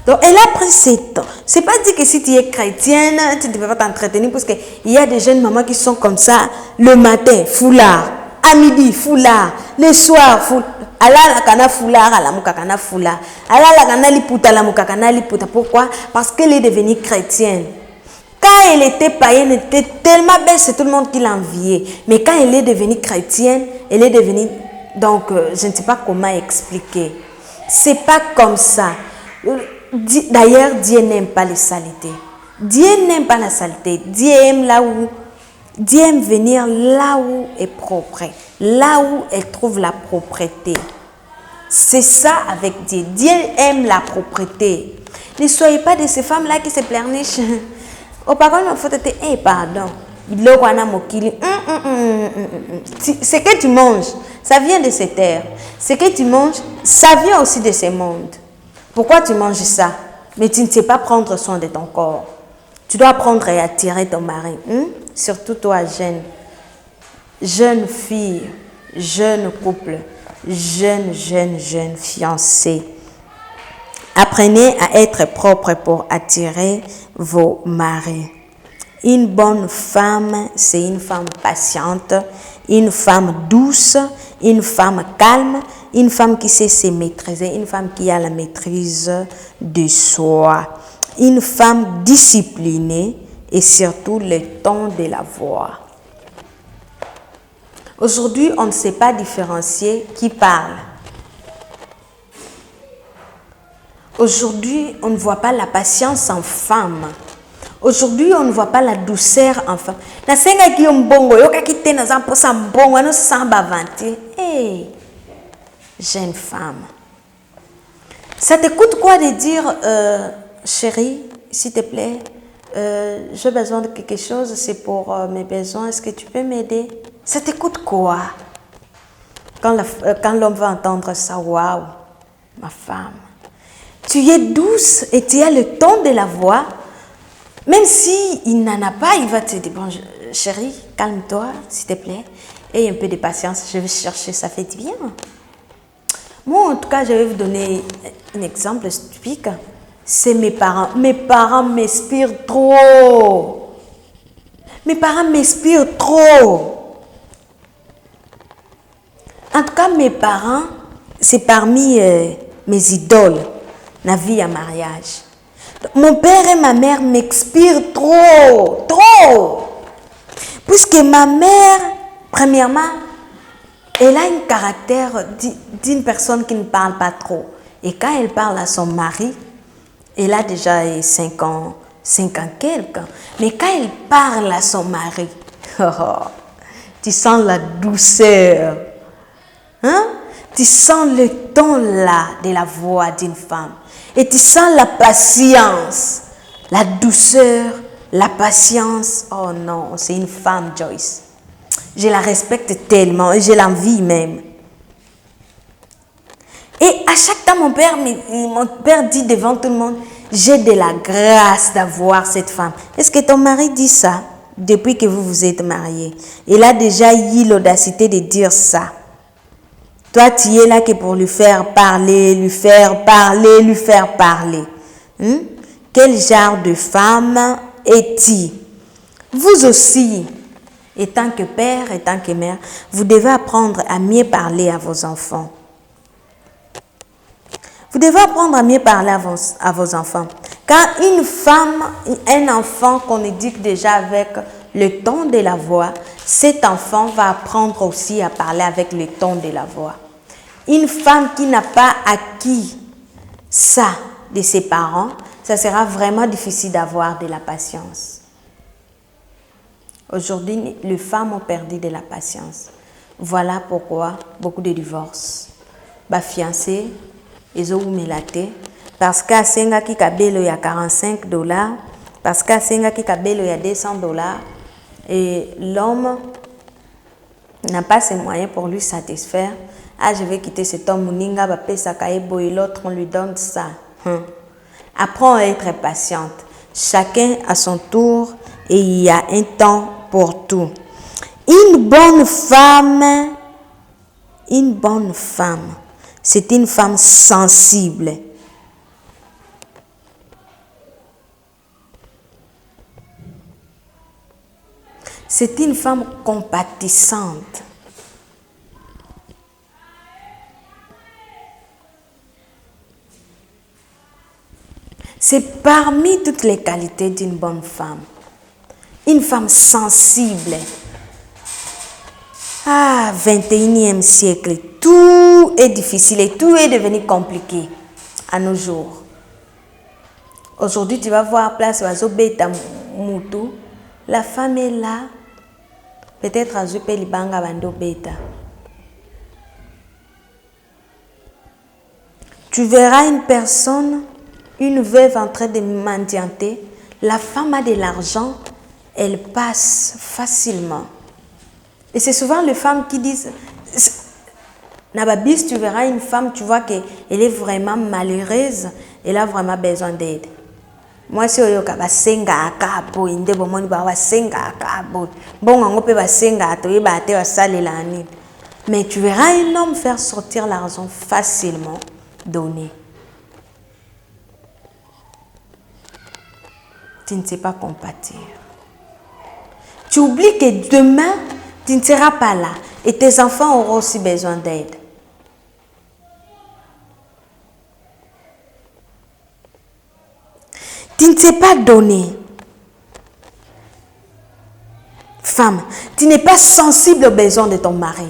Donc, elle a pris ce temps. Ce n'est pas dit que si tu es chrétienne, tu ne peux pas t'entretenir parce qu'il y a des jeunes mamans qui sont comme ça. Le matin, foulard. À midi, foulard. Le soir, foulard. Ala la kana foulard, ala mukakana foulard. Ala la kana liputa, la mukakana liputa. Pourquoi? Parce qu'elle est devenue chrétienne. Quand elle était païenne, elle était tellement belle, c'est tout le monde qui l'enviait. Mais quand elle est devenue chrétienne, elle est devenue... Donc, je ne sais pas comment expliquer. C'est pas comme ça. D'ailleurs, Dieu n'aime pas les saletés. Dieu n'aime pas la saleté. Dieu aime là où... Dieu aime venir là où est propre. Là où elle trouve la propreté. C'est ça avec Dieu. Dieu aime la propreté. Ne soyez pas de ces femmes-là qui se pleurnichent. Au par contre, il faut être... Eh, pardon. Ce que tu manges, ça vient de cette terre. Ce que tu manges, ça vient aussi de ce monde. Pourquoi tu manges ça? Mais tu ne sais pas prendre soin de ton corps. Tu dois apprendre à attirer ton mari. Surtout toi, jeune fille, jeune couple, jeune fiancé. Apprenez à être propre pour attirer vos maris. Une bonne femme, c'est une femme patiente, une femme douce, une femme calme, une femme qui sait se maîtriser, une femme qui a la maîtrise de soi, une femme disciplinée et surtout le ton de la voix. Aujourd'hui, on ne sait pas différencier qui parle. Aujourd'hui, on ne voit pas la patience en femme. Aujourd'hui, on ne voit pas la douceur en femme. Hey, jeune femme. Ça te coûte quoi de dire, chérie, s'il te plaît, j'ai besoin de quelque chose, c'est pour mes besoins, est-ce que tu peux m'aider? Ça te coûte quoi? Quand l'homme va entendre ça, waouh, ma femme. Tu es douce et tu as le ton de la voix. Même s'il n'en a pas, il va te dire, bon, chérie, calme-toi, s'il te plaît. Aie un peu de patience, je vais chercher, ça fait du bien. Moi, en tout cas, je vais vous donner un exemple typique. C'est mes parents. Mes parents m'inspirent trop. Mes parents m'inspirent trop. En tout cas, mes parents, c'est parmi mes idoles. La vie à mariage. Mon père et ma mère m'inspirent trop. Puisque ma mère, premièrement, elle a un caractère d'une personne qui ne parle pas trop. Et quand elle parle à son mari, elle a déjà 5 ans quelques. Mais quand elle parle à son mari, Tu sens la douceur. Hein? Tu sens le ton là de la voix d'une femme. Et tu sens la patience, la douceur, la patience. Oh non, c'est une femme, Joyce. Je la respecte tellement et je l'envie même. Et à chaque temps, mon père dit devant tout le monde, j'ai de la grâce d'avoir cette femme. Est-ce que ton mari dit ça depuis que vous vous êtes mariés? Il a déjà eu l'audacité de dire ça. Toi, tu es là que pour lui faire parler, lui faire parler, lui faire parler. Quel genre de femme est-il? Vous aussi, étant que père, étant que mère, vous devez apprendre à mieux parler à vos enfants. Vous devez apprendre à mieux parler à vos enfants. Quand une femme, un enfant qu'on éduque déjà avec le ton de la voix, cet enfant va apprendre aussi à parler avec le ton de la voix. Une femme qui n'a pas acquis ça de ses parents, ça sera vraiment difficile d'avoir de la patience. Aujourd'hui, les femmes ont perdu de la patience. Voilà pourquoi beaucoup de divorces. Fiancé, ils ont mélate parce qu'à Senga qui kabelo il y a $45, parce qu'à Senga qui kabelo il y a $200, et l'homme n'a pas ses moyens pour lui satisfaire. Ah, je vais quitter cet homme, Muninga va payer sa caïbo et l'autre on lui donne ça. Apprends à être patiente. Chacun à son tour et il y a un temps pour tout. Une bonne femme, c'est une femme sensible. C'est une femme compatissante. C'est parmi toutes les qualités d'une bonne femme. Une femme sensible. Ah, 21e siècle, tout est difficile et tout est devenu compliqué à nos jours. Aujourd'hui, tu vas voir place Wazobeta Moutou. La femme est là. Peut-être à Zupé Libanga Bando Beta. Tu verras une personne, une veuve en train de mendianter. La femme a de l'argent, elle passe facilement. Et c'est souvent les femmes qui disent, Nababis, tu verras une femme, tu vois qu'elle est vraiment malheureuse, elle a vraiment besoin d'aide. Moi, si je basenga akabo, inde bomoni ba basenga akabo. Bon, on peut basenga atoye ba te wasale lani. Mais tu verras un homme faire sortir l'argent facilement donné. Tu ne sais pas compatir. Tu oublies que demain, tu ne seras pas là et tes enfants auront aussi besoin d'aide. Tu ne sais pas donner. Femme, tu n'es pas sensible aux besoins de ton mari.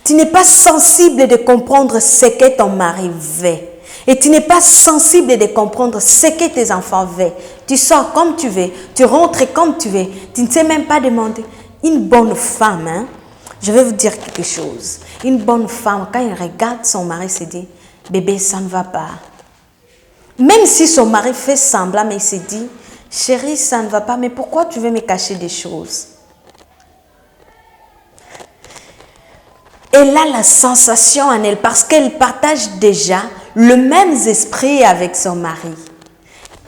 Tu n'es pas sensible de comprendre ce que ton mari veut. Et tu n'es pas sensible de comprendre ce que tes enfants veulent. Tu sors comme tu veux, tu rentres comme tu veux. Tu ne sais même pas demander. Une bonne femme, hein, je vais vous dire quelque chose. Une bonne femme, quand elle regarde son mari, se dit, bébé, ça ne va pas. Même si son mari fait semblant, mais il se dit, chérie, ça ne va pas, mais pourquoi tu veux me cacher des choses? Elle a la sensation en elle parce qu'elle partage déjà le même esprit avec son mari.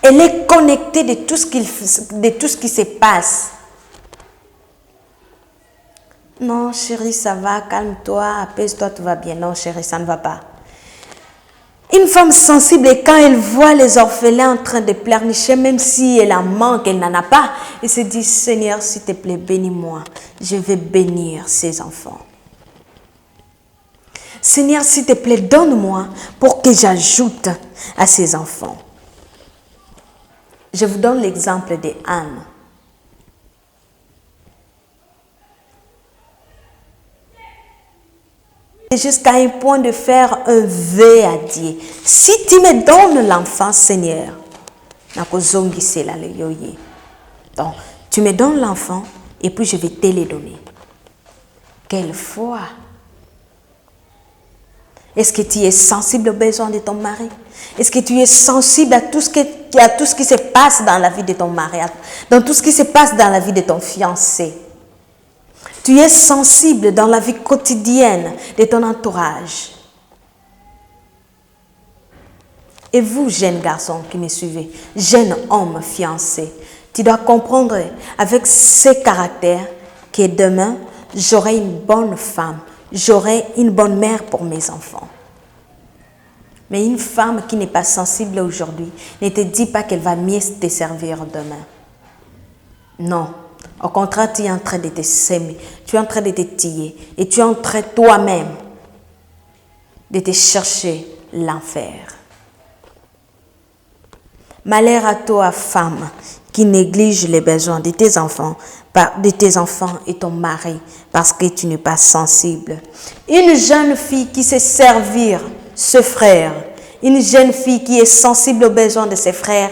Elle est connectée de tout ce qui se passe. Non, chérie, ça va, calme-toi, apaise-toi, tout va bien. Non, chérie, ça ne va pas. Une femme sensible, et quand elle voit les orphelins en train de pleurnicher, même si elle en manque, elle n'en a pas, elle se dit, Seigneur, s'il te plaît, bénis-moi. Je vais bénir ces enfants. Seigneur, s'il te plaît, donne-moi pour que j'ajoute à ces enfants. Je vous donne l'exemple de Anne. Jusqu'à un point de faire un vœu à Dieu. Si tu me donnes l'enfant, Seigneur, donc tu me donnes l'enfant, et puis je vais te les donner. Quelle foi! Est-ce que tu es sensible aux besoins de ton mari? Est-ce que tu es sensible à tout ce qui se passe dans la vie de ton mari, dans tout ce qui se passe dans la vie de ton fiancé? Tu es sensible dans la vie quotidienne de ton entourage. Et vous, jeunes garçons qui me suivez, jeunes hommes fiancés, tu dois comprendre avec ces caractères que demain, j'aurai une bonne femme, j'aurai une bonne mère pour mes enfants. Mais une femme qui n'est pas sensible aujourd'hui, ne te dit pas qu'elle va mieux te servir demain. Non. Au contraire, tu es en train de te semer, tu es en train de te tiller et tu es en train toi-même de te chercher l'enfer. Malheur à toi, femme, qui néglige les besoins de tes enfants et ton mari parce que tu n'es pas sensible. Une jeune fille qui sait servir ses frères, une jeune fille qui est sensible aux besoins de ses frères,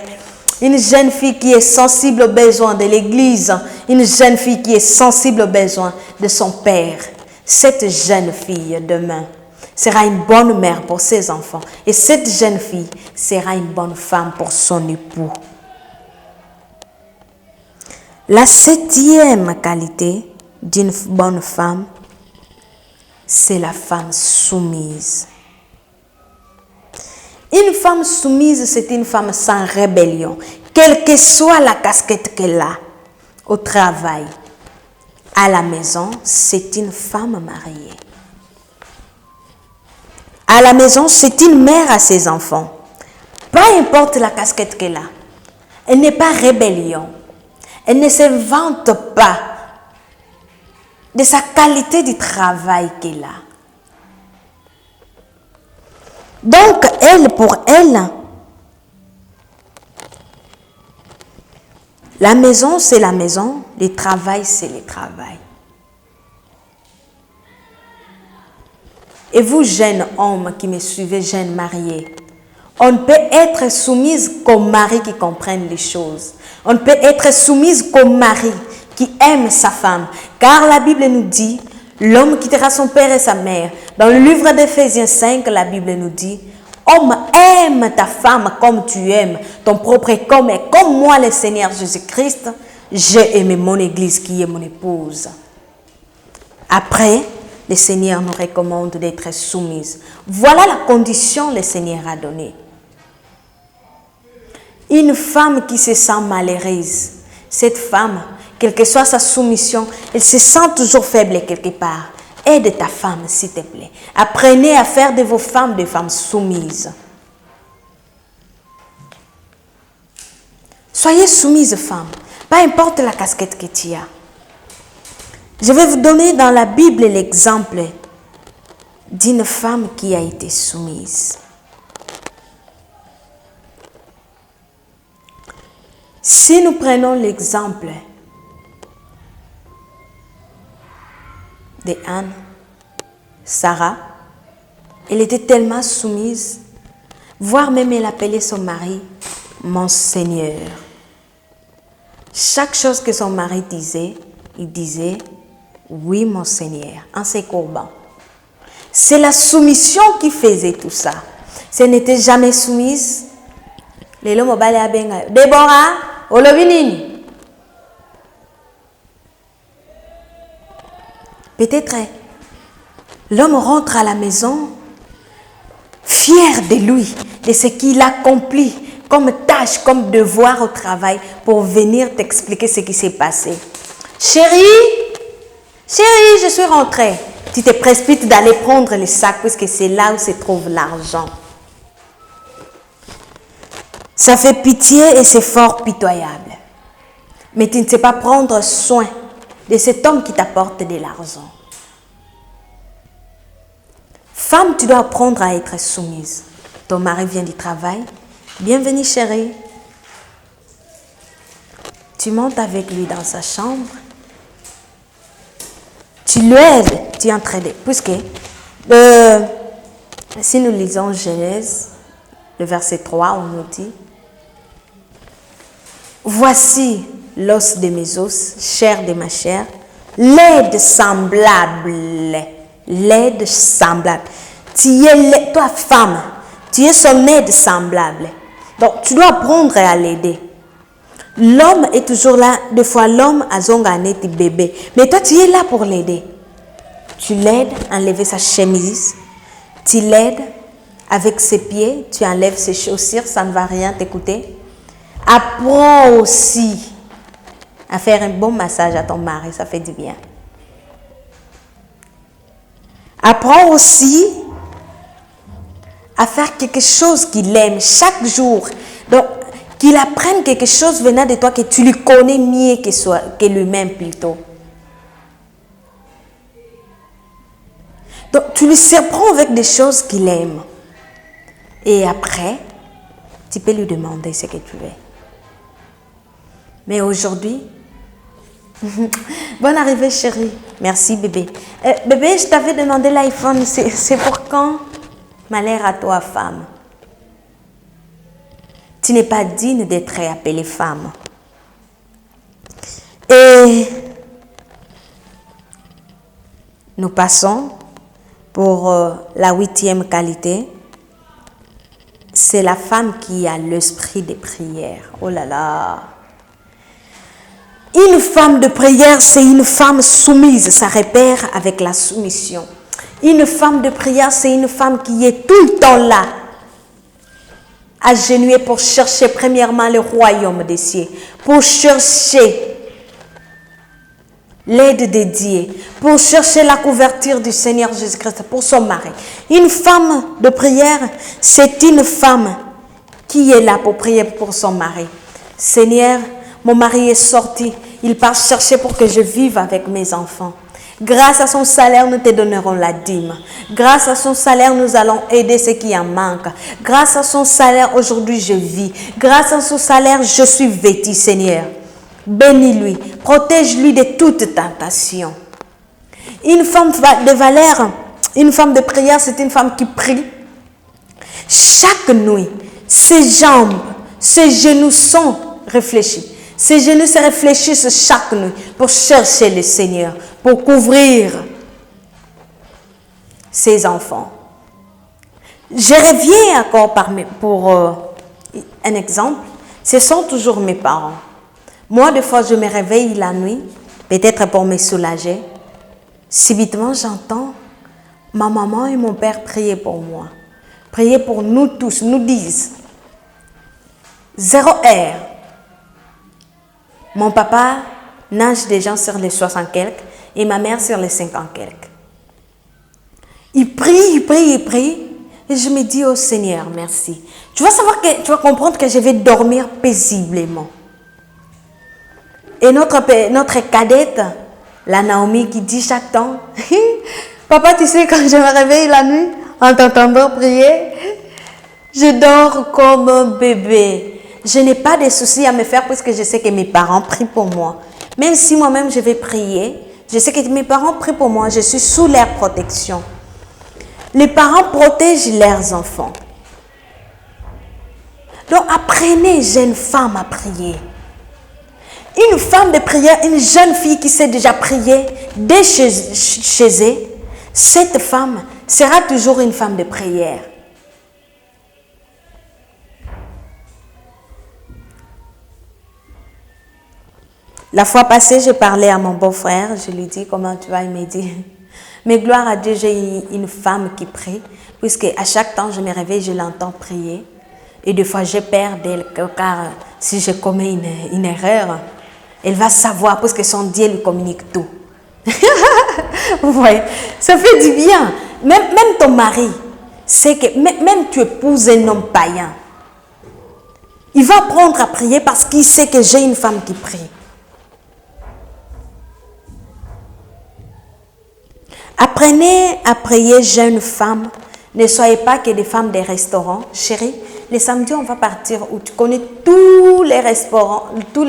une jeune fille qui est sensible aux besoins de l'église, une jeune fille qui est sensible aux besoins de son père. Cette jeune fille, demain, sera une bonne mère pour ses enfants. Et cette jeune fille sera une bonne femme pour son époux. La 7e qualité d'une bonne femme, c'est la femme soumise. Une femme soumise, c'est une femme sans rébellion. Quelle que soit la casquette qu'elle a, au travail, à la maison, c'est une femme mariée. À la maison, c'est une mère à ses enfants. Peu importe la casquette qu'elle a. Elle n'est pas rébellion. Elle ne se vante pas de sa qualité du travail qu'elle a. Donc, pour elle, la maison, c'est la maison, le travail, c'est le travail. Et vous, jeunes hommes qui me suivez, jeunes mariés, on ne peut être soumise qu'au mari qui comprenne les choses. On ne peut être soumise qu'au mari qui aime sa femme. Car la Bible nous dit, l'homme quittera son père et sa mère. Dans le livre d'Éphésiens 5, la Bible nous dit, homme, aime ta femme comme tu aimes ton propre corps, et comme moi, le Seigneur Jésus-Christ, j'ai aimé mon église qui est mon épouse. Après, le Seigneur nous recommande d'être soumises. Voilà la condition que le Seigneur a donnée. Une femme qui se sent malheureuse, cette femme, quelle que soit sa soumission, elle se sent toujours faible quelque part. Aide ta femme, s'il te plaît. Apprenez à faire de vos femmes des femmes soumises. Soyez soumises, femmes. Peu importe la casquette que tu as. Je vais vous donner dans la Bible l'exemple d'une femme qui a été soumise. Si nous prenons l'exemple de Anne, Sarah, elle était tellement soumise, voire même elle appelait son mari mon Seigneur. Chaque chose que son mari disait, il disait oui mon Seigneur, en se courbant. C'est la soumission qui faisait tout ça. Ce n'était jamais soumise. Lelo mobile abenga Déborah, olobi nini? Peut-être l'homme rentre à la maison fier de lui, de ce qu'il accomplit comme tâche, comme devoir au travail pour venir t'expliquer ce qui s'est passé. Chérie, je suis rentrée. Tu te précipites d'aller prendre les sacs puisque c'est là où se trouve l'argent. Ça fait pitié et c'est fort pitoyable. Mais tu ne sais pas prendre soin de cet homme qui t'apporte de l'argent. Femme, tu dois apprendre à être soumise. Ton mari vient du travail. Bienvenue chérie. Tu montes avec lui dans sa chambre. Tu l'aides. Tu es en train de... Puisque, si nous lisons Genèse, le verset 3, on nous dit, voici, l'os de mes os, chair de ma chair, laide semblable. Laide semblable. Tu es, toi femme, tu es son aide semblable. Donc, tu dois apprendre à l'aider. L'homme est toujours là. Des fois, l'homme a zongané tes bébés. Mais toi, tu es là pour l'aider. Tu l'aides à enlever sa chemise. Tu l'aides avec ses pieds. Tu enlèves ses chaussures. Ça ne va rien t'écouter. Apprends aussi à faire un bon massage à ton mari. Ça fait du bien. Apprends aussi à faire quelque chose qu'il aime chaque jour. Donc, qu'il apprenne quelque chose venant de toi que tu lui connais mieux que lui-même plutôt. Donc, tu lui surprends avec des choses qu'il aime. Et après, tu peux lui demander ce que tu veux. Mais aujourd'hui, bonne arrivée chérie. Merci bébé. Bébé, je t'avais demandé l'iPhone. C'est pour quand? Malheur à toi, femme. Tu n'es pas digne d'être appelée femme. Et nous passons pour la 8e qualité. C'est la femme qui a l'esprit de prière. Oh là là. Une femme de prière, c'est une femme soumise. Ça repère avec la soumission. Une femme de prière, c'est une femme qui est tout le temps là, agenouillée pour chercher premièrement le royaume des cieux, pour chercher l'aide de Dieu, pour chercher la couverture du Seigneur Jésus-Christ pour son mari. Une femme de prière, c'est une femme qui est là pour prier pour son mari. Seigneur, mon mari est sorti, il part chercher pour que je vive avec mes enfants. Grâce à son salaire, nous te donnerons la dîme. Grâce à son salaire, nous allons aider ceux qui en manquent. Grâce à son salaire, aujourd'hui, je vis. Grâce à son salaire, je suis vêtue, Seigneur. Bénis-lui. Protège-lui de toute tentation. Une femme de valeur, une femme de prière, c'est une femme qui prie. Chaque nuit, ses jambes, ses genoux sont réfléchis. Ses genoux se réfléchissent chaque nuit pour chercher le Seigneur, pour couvrir ses enfants. Je reviens encore pour un exemple. Ce sont toujours mes parents. Moi, des fois, je me réveille la nuit, peut-être pour me soulager. Subitement, j'entends ma maman et mon père prier pour moi. Prier pour nous tous, nous disent 0 heure. Mon papa nage déjà sur les 60 quelques et ma mère sur les 50 quelques. Il prie. Et je me dis, oh Seigneur, merci. Tu vas comprendre que je vais dormir paisiblement. Et notre cadette, la Naomi, qui dit chaque temps, papa, tu sais, quand je me réveille la nuit, en t'entendant prier, je dors comme un bébé. Je n'ai pas de soucis à me faire puisque je sais que mes parents prient pour moi. Même si moi-même je vais prier, je sais que mes parents prient pour moi. Je suis sous leur protection. Les parents protègent leurs enfants. Donc apprenez, jeune femme, à prier. Une femme de prière, une jeune fille qui sait déjà prier dès chez elle, cette femme sera toujours une femme de prière. La fois passée, je parlais à mon beau-frère, je lui dis comment tu vas, il me dit, mais gloire à Dieu, j'ai une femme qui prie, puisque à chaque temps je me réveille, je l'entends prier, et des fois j'ai peur d'elle, car si je commets une erreur, elle va savoir, puisque son Dieu lui communique tout. Vous voyez, ça fait du bien. Même ton mari, c'est que même tu épouses un homme païen, il va apprendre à prier parce qu'il sait que j'ai une femme qui prie. Apprenez à prier, jeunes femmes. Ne soyez pas que des femmes des restaurants. Chérie, les samedis, on va partir où tu connais tous les restaurants plutôt,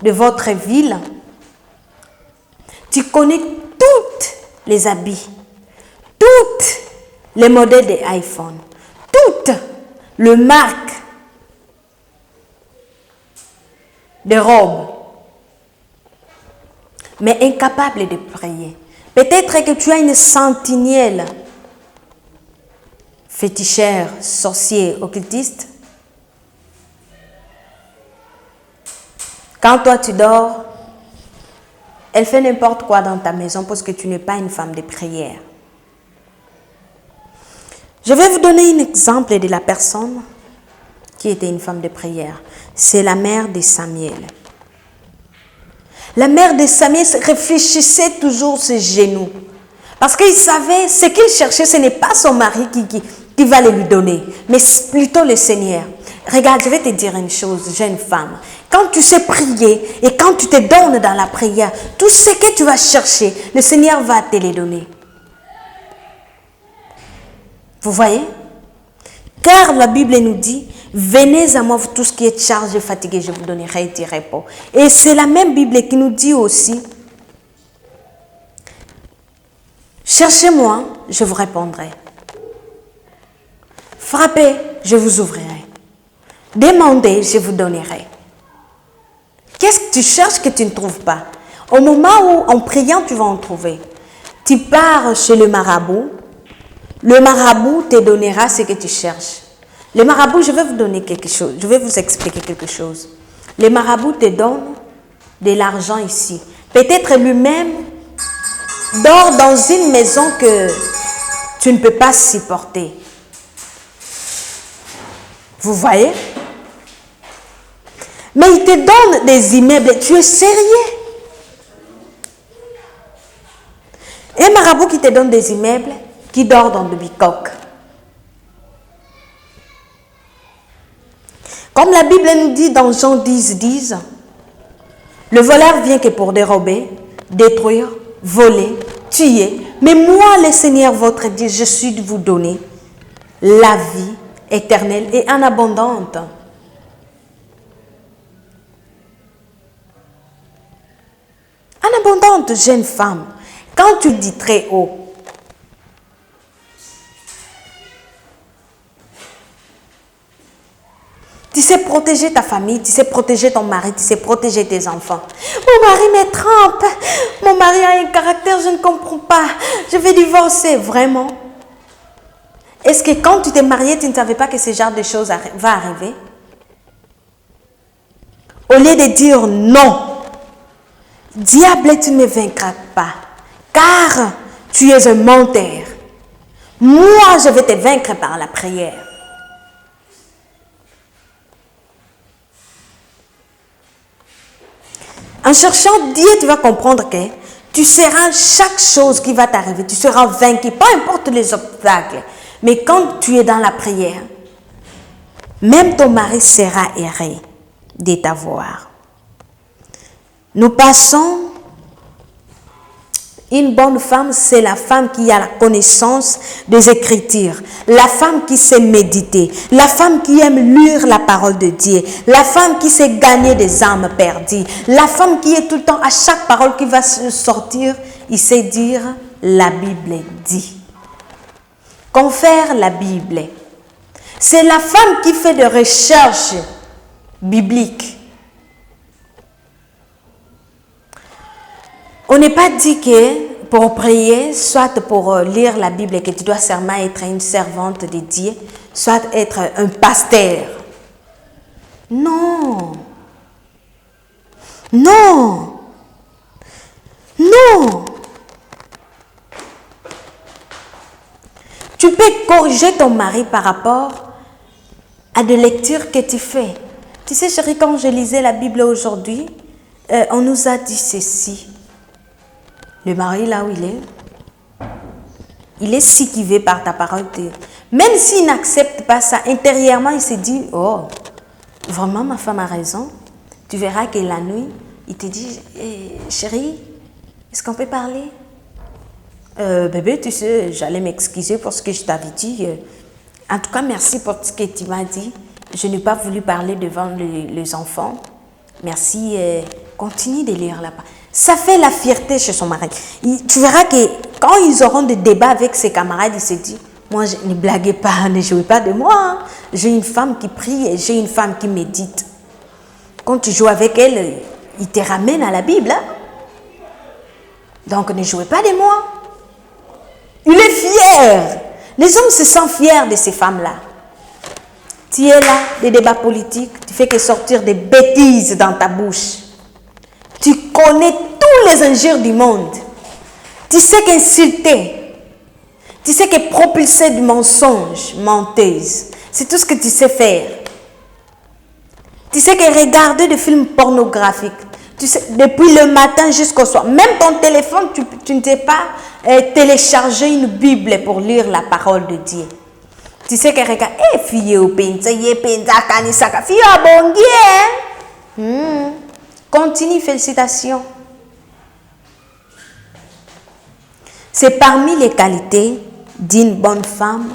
de votre ville. Tu connais toutes les habits, toutes les modèles des iPhone, toutes les marques. de robes, mais incapable de prier. Peut-être que tu as une sentinelle, féticheur, sorcier, occultiste. Quand toi tu dors, elle fait n'importe quoi dans ta maison parce que tu n'es pas une femme de prière. Je vais vous donner un exemple de la personne qui était une femme de prière. C'est la mère de Samuel. La mère de Samuel réfléchissait toujours ses genoux. Parce qu'il savait, ce qu'il cherchait, ce n'est pas son mari qui va le lui donner, mais plutôt le Seigneur. Regarde, je vais te dire une chose, jeune femme. Quand tu sais prier et quand tu te donnes dans la prière, tout ce que tu vas chercher, le Seigneur va te le donner. Vous voyez? Car la Bible nous dit, venez à moi vous tous qui êtes chargés, fatigués, je vous donnerai du repos. Et c'est la même Bible qui nous dit aussi, cherchez-moi, je vous répondrai. Frappez, je vous ouvrirai. Demandez, je vous donnerai. Qu'est-ce que tu cherches que tu ne trouves pas? Au moment où, en priant, tu vas en trouver. Tu pars chez le marabout te donnera ce que tu cherches. Le marabout, je vais vous donner quelque chose, je vais vous expliquer quelque chose. Le marabout te donne de l'argent ici. Peut-être lui-même dort dans une maison que tu ne peux pas supporter. Vous voyez? Mais il te donne des immeubles. Tu es sérieux? Un marabout qui te donne des immeubles, qui dort dans le bicoque. Comme la Bible nous dit dans Jean 10, le voleur vient que pour dérober, détruire, voler, tuer. Mais moi, le Seigneur votre Dieu, je suis de vous donner la vie éternelle et en abondante. En abondante, jeune femme, quand tu dis très haut, tu sais protéger ta famille, tu sais protéger ton mari, tu sais protéger tes enfants. Mon mari me trompe, mon mari a un caractère, je ne comprends pas, je vais divorcer, vraiment. Est-ce que quand tu t'es mariée, tu ne savais pas que ce genre de choses va arriver? Au lieu de dire non, diable, tu ne me vaincras pas, car tu es un menteur. Moi, je vais te vaincre par la prière. En cherchant Dieu, tu vas comprendre que tu seras chaque chose qui va t'arriver, tu seras vaincu, peu importe les obstacles. Mais quand tu es dans la prière, même ton mari sera erré de t'avoir. Nous passons, une bonne femme, c'est la femme qui a la connaissance des Écritures, la femme qui sait méditer, la femme qui aime lire la parole de Dieu, la femme qui sait gagner des âmes perdues, la femme qui est tout le temps, à chaque parole qui va sortir, il sait dire, la Bible dit. Confère la Bible. C'est la femme qui fait des recherches bibliques. On n'est pas dit que pour prier, soit pour lire la Bible, que tu dois seulement être une servante de Dieu, soit être un pasteur. Non. Non. Non. Tu peux corriger ton mari par rapport à des lectures que tu fais. Tu sais, chérie, quand je lisais la Bible aujourd'hui, on nous a dit ceci. Le mari, là où il est sikivé par ta parole. Même s'il n'accepte pas ça, intérieurement, il se dit, oh, vraiment, ma femme a raison. Tu verras que la nuit, il te dit, chérie, est-ce qu'on peut parler? Bébé, tu sais, j'allais m'excuser pour ce que je t'avais dit. En tout cas, merci pour ce que tu m'as dit. Je n'ai pas voulu parler devant les enfants. Merci. Continue de lire là-bas. Ça fait la fierté chez son mari. Tu verras que quand ils auront des débats avec ses camarades, il se dit, moi, ne blaguez pas, ne jouez pas de moi. J'ai une femme qui prie et j'ai une femme qui médite. Quand tu joues avec elle, il te ramène à la Bible. Hein? Donc ne jouez pas de moi. Il est fier. Les hommes se sentent fiers de ces femmes-là. Tu es là, des débats politiques, tu fais que sortir des bêtises dans ta bouche. Tu connais tous les injures du monde. Tu sais qu'insulter, tu sais que propulser du mensonge, menteuse, c'est tout ce que tu sais faire. Tu sais que regarder des films pornographiques, tu sais, depuis le matin jusqu'au soir, même ton téléphone, tu ne t'es pas téléchargé une Bible pour lire la parole de Dieu. Tu sais que regarde, fille au pinza, kanisaka, fille bon Dieu. Continue, félicitations. C'est parmi les qualités d'une bonne femme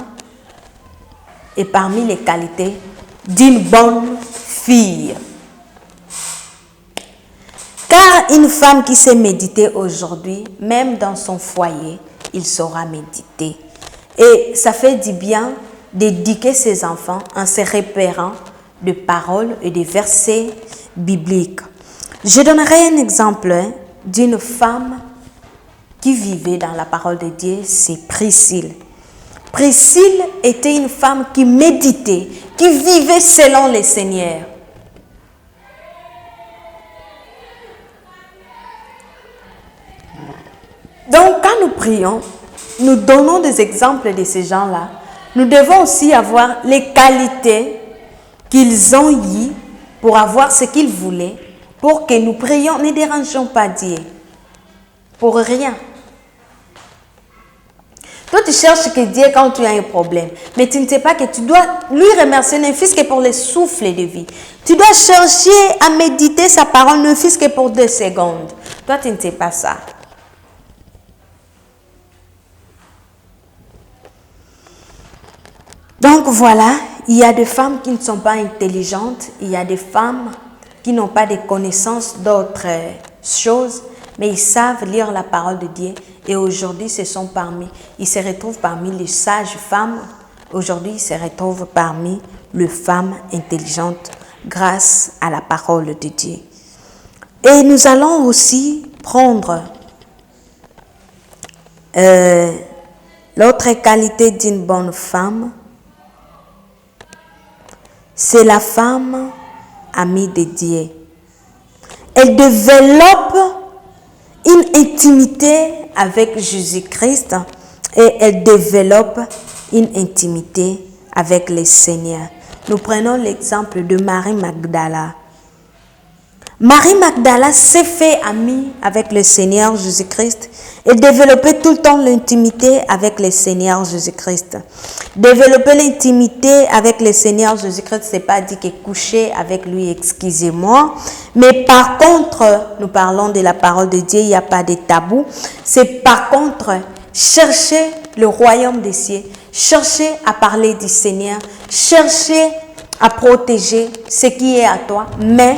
et parmi les qualités d'une bonne fille. Car une femme qui sait méditer aujourd'hui, même dans son foyer, il saura méditer. Et ça fait du bien d'éduquer ses enfants en se repérant de paroles et de versets bibliques. Je donnerai un exemple d'une femme qui vivait dans la parole de Dieu, c'est Priscille. Priscille était une femme qui méditait, qui vivait selon le Seigneur. Donc, quand nous prions, nous donnons des exemples de ces gens-là. Nous devons aussi avoir les qualités qu'ils ont eues pour avoir ce qu'ils voulaient, pour que nous prions, ne dérangeons pas Dieu. Pour rien. Toi, tu cherches que Dieu quand tu as un problème, mais tu ne sais pas que tu dois lui remercier, ne fût-ce que pour le souffle de vie. Tu dois chercher à méditer sa parole, ne fût-ce que pour 2 secondes. Toi, tu ne sais pas ça. Donc voilà, il y a des femmes qui ne sont pas intelligentes, il y a des femmes qui n'ont pas de connaissances d'autres choses, mais ils savent lire la parole de Dieu. Et aujourd'hui, ils se retrouvent parmi les sages femmes. Aujourd'hui, ils se retrouvent parmi les femmes intelligentes grâce à la parole de Dieu. Et nous allons aussi prendre l'autre qualité d'une bonne femme. C'est la femme amie de Dieu. Elle développe une intimité avec Jésus-Christ et elle développe une intimité avec le Seigneur. Nous prenons l'exemple de Marie Magdala. Marie Magdala s'est fait amie avec le Seigneur Jésus-Christ et développait tout le temps l'intimité avec le Seigneur Jésus-Christ. Développer l'intimité avec le Seigneur Jésus-Christ, ce n'est pas dire que coucher avec lui, excusez-moi. Mais par contre, nous parlons de la parole de Dieu, il n'y a pas de tabou. C'est par contre chercher le royaume des cieux, chercher à parler du Seigneur, chercher à protéger ce qui est à toi, mais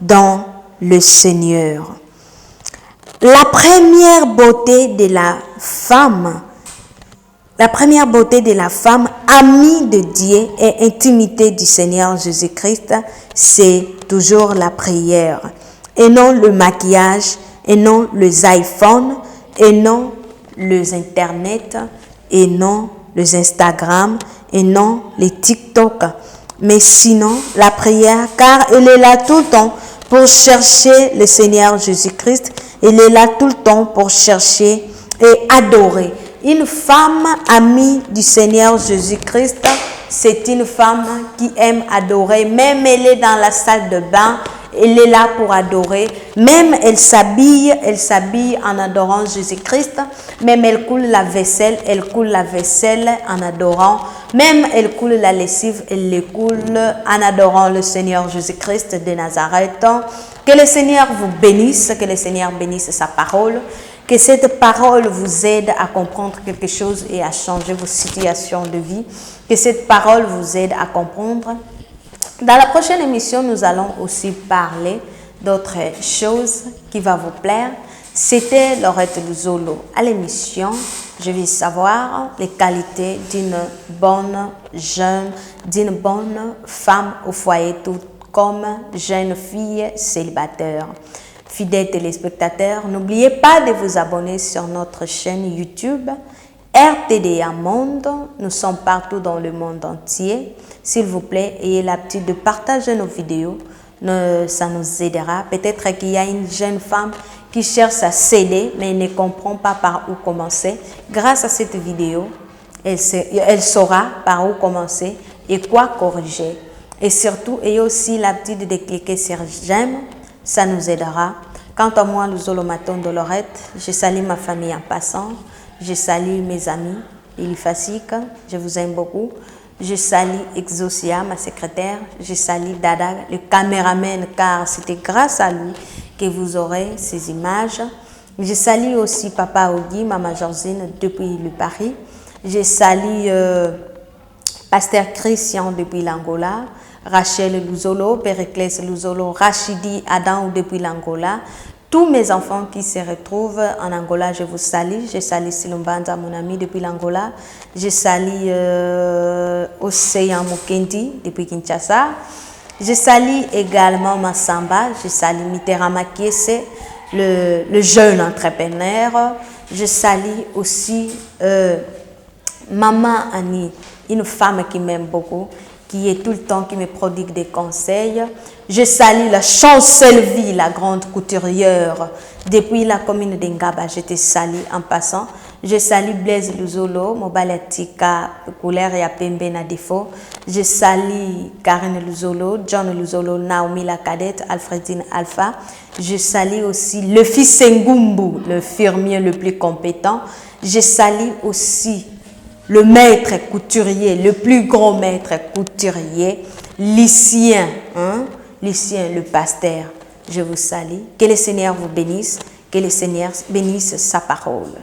dans le Seigneur. La première beauté de la femme amie de Dieu et intimité du Seigneur Jésus-Christ, c'est toujours la prière. Et non le maquillage, et non les iPhones, et non les Internet, et non les Instagram, et non les TikTok. Mais sinon, la prière, car elle est là tout le temps pour chercher le Seigneur Jésus-Christ. Elle est là tout le temps pour chercher et adorer. Une femme amie du Seigneur Jésus-Christ, c'est une femme qui aime adorer. Même elle est dans la salle de bain, elle est là pour adorer. Même elle s'habille en adorant Jésus-Christ. Même elle coule la vaisselle en adorant. Même elle coule la lessive, elle le coule en adorant le Seigneur Jésus-Christ de Nazareth. Que le Seigneur vous bénisse, que le Seigneur bénisse sa parole. Que cette parole vous aide à comprendre quelque chose et à changer vos situations de vie. Que cette parole vous aide à comprendre. Dans la prochaine émission, nous allons aussi parler d'autres choses qui vont vous plaire. C'était Laurette Luzolo à l'émission. Je vais savoir les qualités d'une bonne jeune, d'une bonne femme au foyer, tout comme jeune fille célibataire. Fidèles téléspectateurs, n'oubliez pas de vous abonner sur notre chaîne YouTube RTDA Monde. Nous sommes partout dans le monde entier. S'il vous plaît, ayez l'habitude de partager nos vidéos. Ça nous aidera. Peut-être qu'il y a une jeune femme qui cherche à s'aider, mais ne comprend pas par où commencer. Grâce à cette vidéo, elle saura par où commencer et quoi corriger. Et surtout, ayez aussi l'habitude de cliquer sur j'aime, ça nous aidera. Quant à moi, Luzolo Maton de Lorette, je salue ma famille en passant, je salue mes amis, Lili Fasik, je vous aime beaucoup. Je salue Exosia, ma secrétaire, je salue Dada, le caméraman, car c'était grâce à lui que vous aurez ces images. Je salue aussi Papa Ogi, Maman Georgine depuis le Paris. Je salue Pasteur Christian depuis l'Angola, Rachel Luzolo, Périclès Luzolo, Rachidi Adam depuis l'Angola. Tous mes enfants qui se retrouvent en Angola, je vous salue. Je salue Silumbanza, mon ami, depuis l'Angola. Je salue Océan Mukendi depuis Kinshasa. Je salue également Massamba. Je salue Mitterrand Kiese, le jeune entrepreneur. Je salue aussi Maman Annie, une femme qui m'aime beaucoup, qui est tout le temps, qui me prodigue des conseils. Je salue la Chancellerie, la grande couturière, depuis la commune d'Engaba. Je te salue en passant. Je salue Blaise Luzolo, Mobalatika, Couleur et Apembe na défaut. Je salue Karine Luzolo, John Luzolo, Naomi la cadette, Alfredine Alpha. Je salue aussi le fils Ngumbu, le fermier le plus compétent. Je salue aussi le maître couturier, le plus grand maître couturier, Lucien, Lucien le pasteur. Je vous salue. Que le Seigneur vous bénisse, que le Seigneur bénisse sa parole.